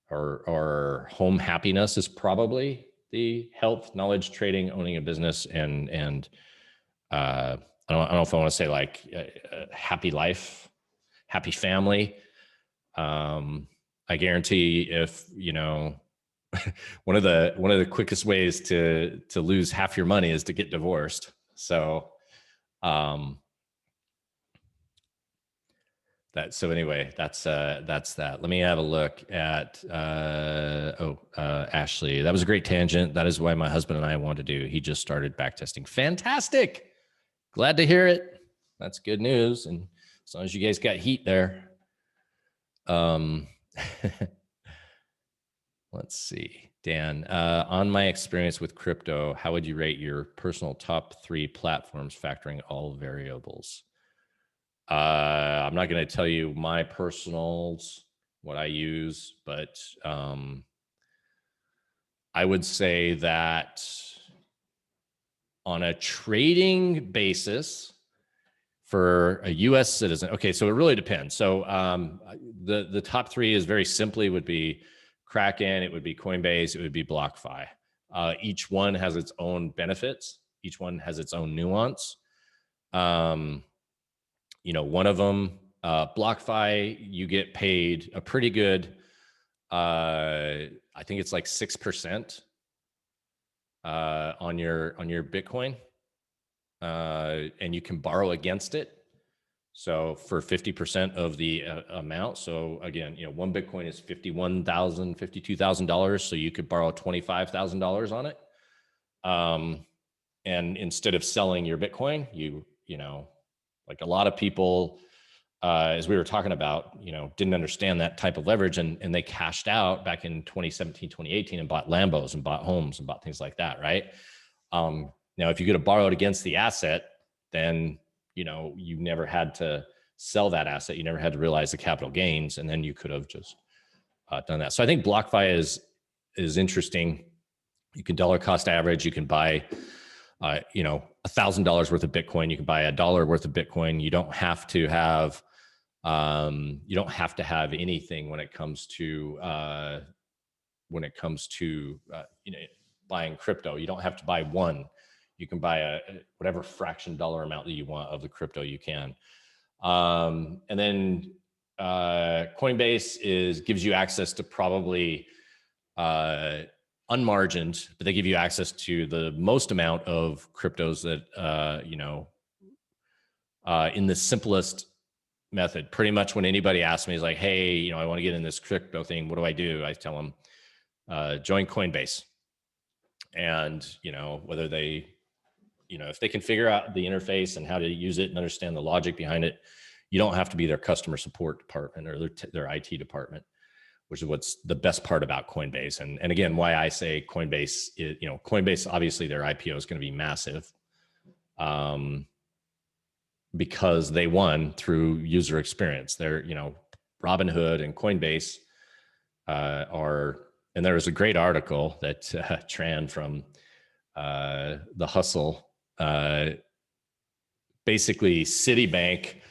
Speaker 1: or home happiness is probably the health, knowledge, trading, owning a business, and I don't know if I want to say like a happy life, happy family. I guarantee if one of the quickest ways to lose half your money is to get divorced. So that's that. Let me have a look at Ashley. That was a great tangent. That is why my husband and I want to do. He just started backtesting. Fantastic. Glad to hear it. That's good news. And as long as you guys got heat there. Let's see, Dan, on my experience with crypto, how would you rate your personal top 3 platforms factoring all variables? I'm not going to tell you my personals, what I use, but I would say that on a trading basis for a US citizen, okay, so it really depends. So the top 3 is very simply would be Kraken, it would be Coinbase, it would be Blockfi. Each one has its own benefits. Each one has its own nuance. One of them, Blockfi, you get paid a pretty good, I think it's like 6% on your Bitcoin, and you can borrow against it. So for 50% of the amount. So again, one Bitcoin is $51,000, $52,000. So you could borrow $25,000 on it. And instead of selling your Bitcoin, like a lot of people, as we were talking about, didn't understand that type of leverage, and they cashed out back in 2017, 2018 and bought Lambos and bought homes and bought things like that. Right. Now, if you get a borrowed against the asset, then you know, you never had to sell that asset. You never had to realize the capital gains, and then you could have just done that. So I think BlockFi is interesting. You can dollar cost average. You can buy, you know, $1,000 worth of Bitcoin. You can buy $1 worth of Bitcoin. You don't have to have anything when it comes to you know, buying crypto. You don't have to buy one. You can buy whatever fraction dollar amount that you want of the crypto you can. And then Coinbase gives you access to probably unmargined, but they give you access to the most amount of cryptos that you know, in the simplest method. Pretty much when anybody asks me, is like, hey, you know, I want to get in this crypto thing, what do I do? I tell them, join Coinbase. And, you know, whether they, you know, if they can figure out the interface and how to use it and understand the logic behind it, you don't have to be their customer support department or their IT department, which is what's the best part about Coinbase. And again, why I say Coinbase is, you know, Coinbase, obviously their IPO is going to be massive, because they won through user experience. They're, you know, Robinhood and Coinbase and there was a great article that Tran from The Hustle, basically Citibank,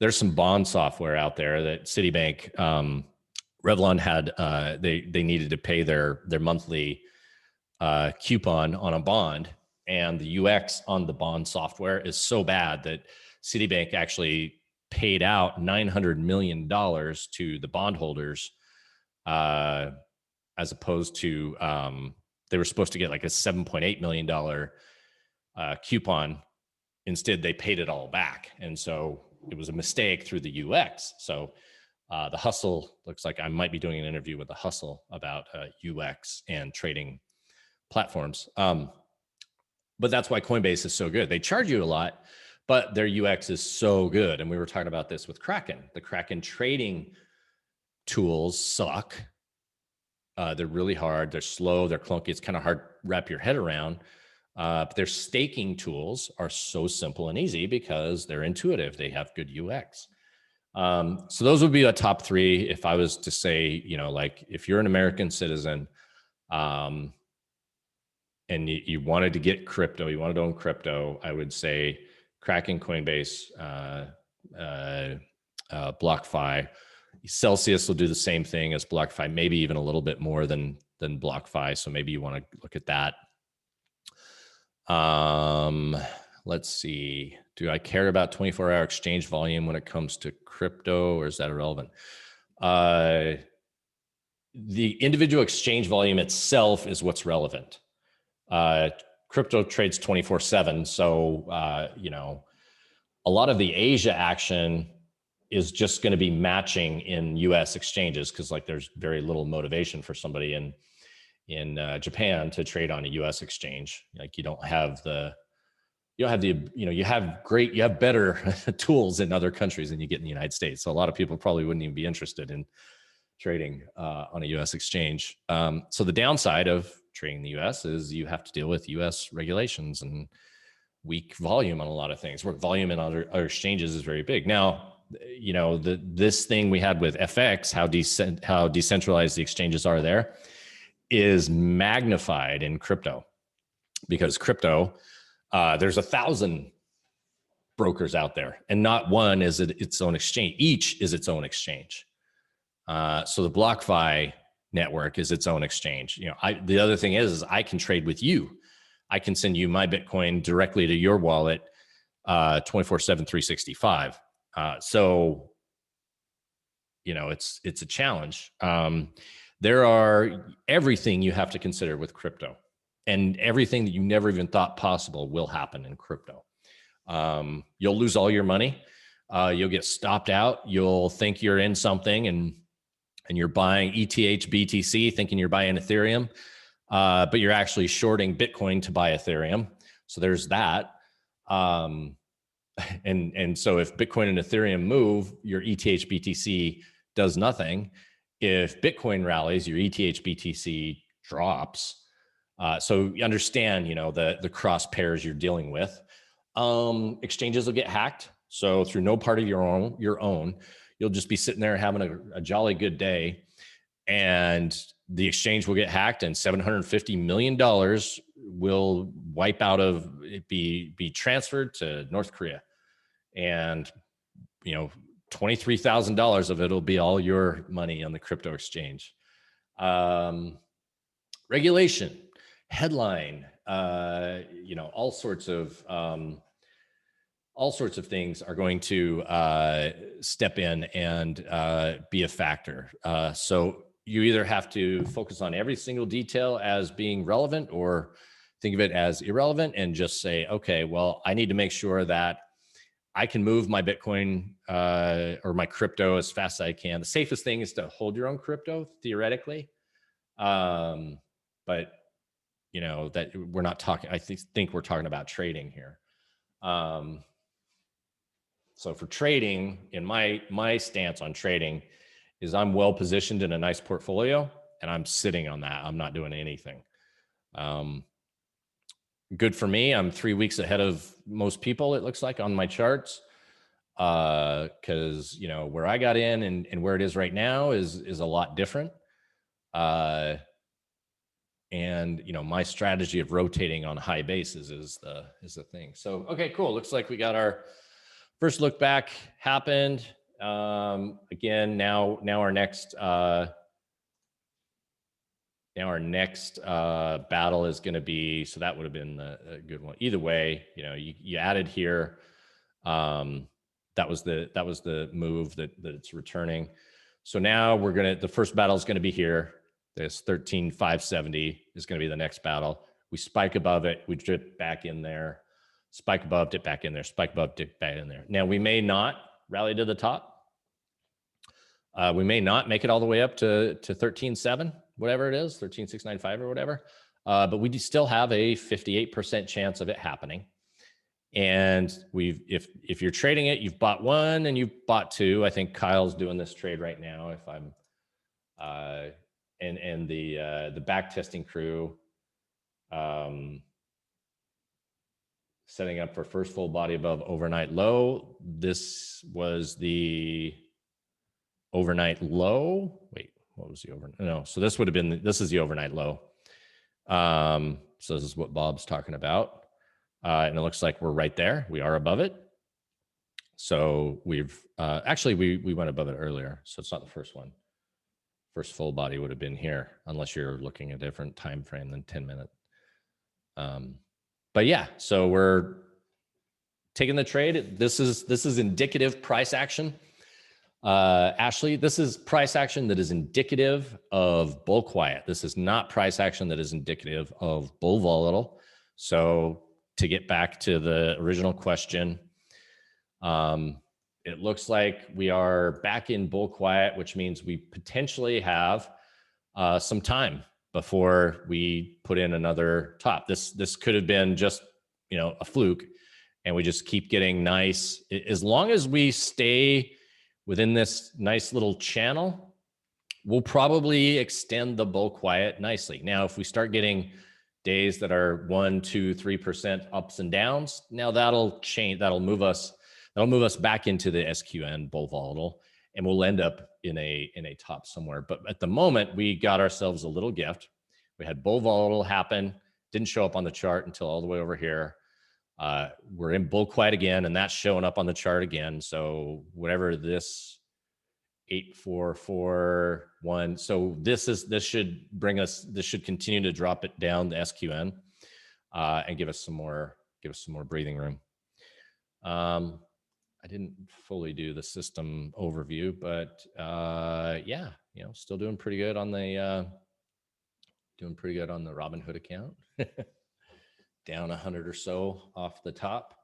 Speaker 1: there's some bond software out there that Citibank, Revlon had, they needed to pay their monthly coupon on a bond, and the UX on the bond software is so bad that Citibank actually paid out $900 million to the bondholders, as opposed to they were supposed to get like a $7.8 million coupon. Instead, they paid it all back. And so it was a mistake through the UX. So The Hustle, looks like I might be doing an interview with The Hustle about UX and trading platforms. But that's why Coinbase is so good. They charge you a lot, but their UX is so good. And we were talking about this with Kraken. The Kraken trading tools suck. They're really hard. They're slow. They're clunky. It's kind of hard to wrap your head around. But their staking tools are so simple and easy because they're intuitive. They have good UX. So those would be a top three. If I was to say, you know, like if you're an American citizen, and you wanted to get crypto, you wanted to own crypto, I would say Kraken, Coinbase, BlockFi. Celsius will do the same thing as BlockFi, maybe even a little bit more than BlockFi. So maybe you want to look at that. Let's see. Do I care about 24-hour exchange volume when it comes to crypto, or is that irrelevant? The individual exchange volume itself is what's relevant. Crypto trades 24/7. So, you know, a lot of the Asia action is just going to be matching in US exchanges, because like there's very little motivation for somebody in Japan to trade on a US exchange. Like you have better tools in other countries than you get in the United States. So a lot of people probably wouldn't even be interested in trading on a US exchange. So the downside of trading in the US is you have to deal with US regulations and weak volume on a lot of things, where volume in other exchanges is very big. Now, you know, this thing we had with FX, how decentralized the exchanges are there, is magnified in crypto, because crypto, there's 1,000 brokers out there, and not one is its own exchange. Each is its own exchange. So the BlockFi network is its own exchange. You know, the other thing is I can trade with you. I can send you my Bitcoin directly to your wallet, 24/7, 365. So, you know, it's a challenge. There are everything you have to consider with crypto, and everything that you never even thought possible will happen in crypto. You'll lose all your money. You'll get stopped out. You'll think you're in something and you're buying ETH BTC thinking you're buying Ethereum, but you're actually shorting Bitcoin to buy Ethereum. So there's that. And so if Bitcoin and Ethereum move, your ETH BTC does nothing. If Bitcoin rallies, your ETH BTC drops. So you understand, you know, the cross pairs you're dealing with. Exchanges will get hacked. So through no part of your own, you'll just be sitting there having a jolly good day, and the exchange will get hacked, and $750 million will wipe out of it, be transferred to North Korea. And, you know, $23,000 of it will be all your money on the crypto exchange. Regulation, headline, you know, all sorts of things are going to step in and be a factor. So you either have to focus on every single detail as being relevant, or think of it as irrelevant and just say, okay, well, I need to make sure that I can move my Bitcoin or my crypto as fast as I can. The safest thing is to hold your own crypto, theoretically. But, you know, that we're not talking, I think we're talking about trading here. So for trading, in my stance on trading is I'm well positioned in a nice portfolio, and I'm sitting on that. I'm not doing anything. Good for me. I'm 3 weeks ahead of most people, it looks like, on my charts. Because, you know, where I got in and where it is right now is a lot different. And, you know, my strategy of rotating on high bases is the thing. So, okay, cool. Looks like we got our first look back happened. Again, now our next battle is going to be, so that would have been a good one. Either way, you know, you added here. That was the move that it's returning. So now the first battle is going to be here. This 13,570 is going to be the next battle. We spike above it, we dip back in there, spike above, dip back in there, spike above, dip back in there. Now we may not rally to the top. We may not make it all the way up to 13.7, whatever it is, 13,695 or whatever. But we do still have a 58% chance of it happening. And if you're trading it, you've bought one and you've bought two. I think Kyle's doing this trade right now. If I'm, and the backtesting crew, setting up for first full body above overnight low. This was the overnight low. Wait, what was the overnight? No, so this would have been, this is the overnight low. So this is what Bob's talking about. And it looks like we're right there. We are above it. So we've, actually we went above it earlier. So it's not the first one. First full body would have been here, unless you're looking at a different time frame than 10 minutes. But yeah, so we're taking the trade. This is indicative price action. Ashley, this is price action that is indicative of bull quiet. This is not price action that is indicative of bull volatile. So to get back to the original question, it looks like we are back in bull quiet, which means we potentially have some time before we put in another top. This could have been just, you know, a fluke, and we just keep getting nice. As long as we stay within this nice little channel, we'll probably extend the bull quiet nicely. Now, if we start getting days that are 1%, 2%, 3% ups and downs, now that'll change. That'll move us back into the SQN bull volatile, and we'll end up in a top somewhere. But at the moment, we got ourselves a little gift. We had bull volatile happen, didn't show up on the chart until all the way over here. We're in bull quiet again, and that's showing up on the chart again. So whatever this 8441, so this should bring us, this should continue to drop it down the SQN, and give us some more breathing room. I didn't fully do the system overview, but yeah, you know, still doing pretty good on the Robinhood account. Down 100 or so off the top,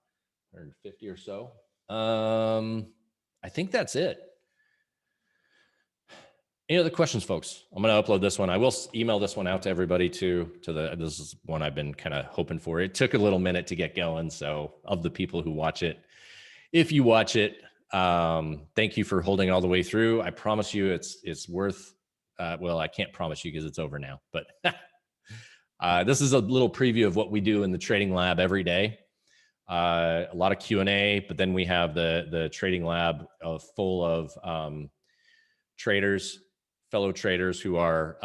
Speaker 1: 150 or so. I think that's it. Any other questions, folks? I'm going to upload this one. I will email this one out to everybody too. This is one I've been kind of hoping for. It took a little minute to get going. So of the people who watch it, if you watch it, thank you for holding all the way through. I promise you it's worth, well, I can't promise you because it's over now, but this is a little preview of what we do in the trading lab every day. A lot of Q&A, but then we have the trading lab full of traders, fellow traders who are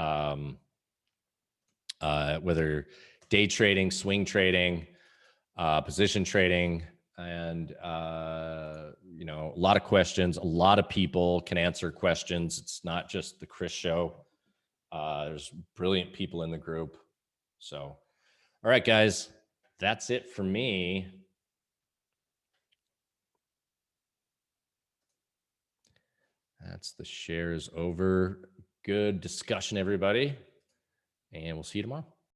Speaker 1: whether day trading, swing trading, position trading, and you know, a lot of questions. A lot of people can answer questions. It's not just the Chris show. There's brilliant people in the group. So, all right, guys, that's it for me. That's the shares over. Good discussion, everybody. And we'll see you tomorrow.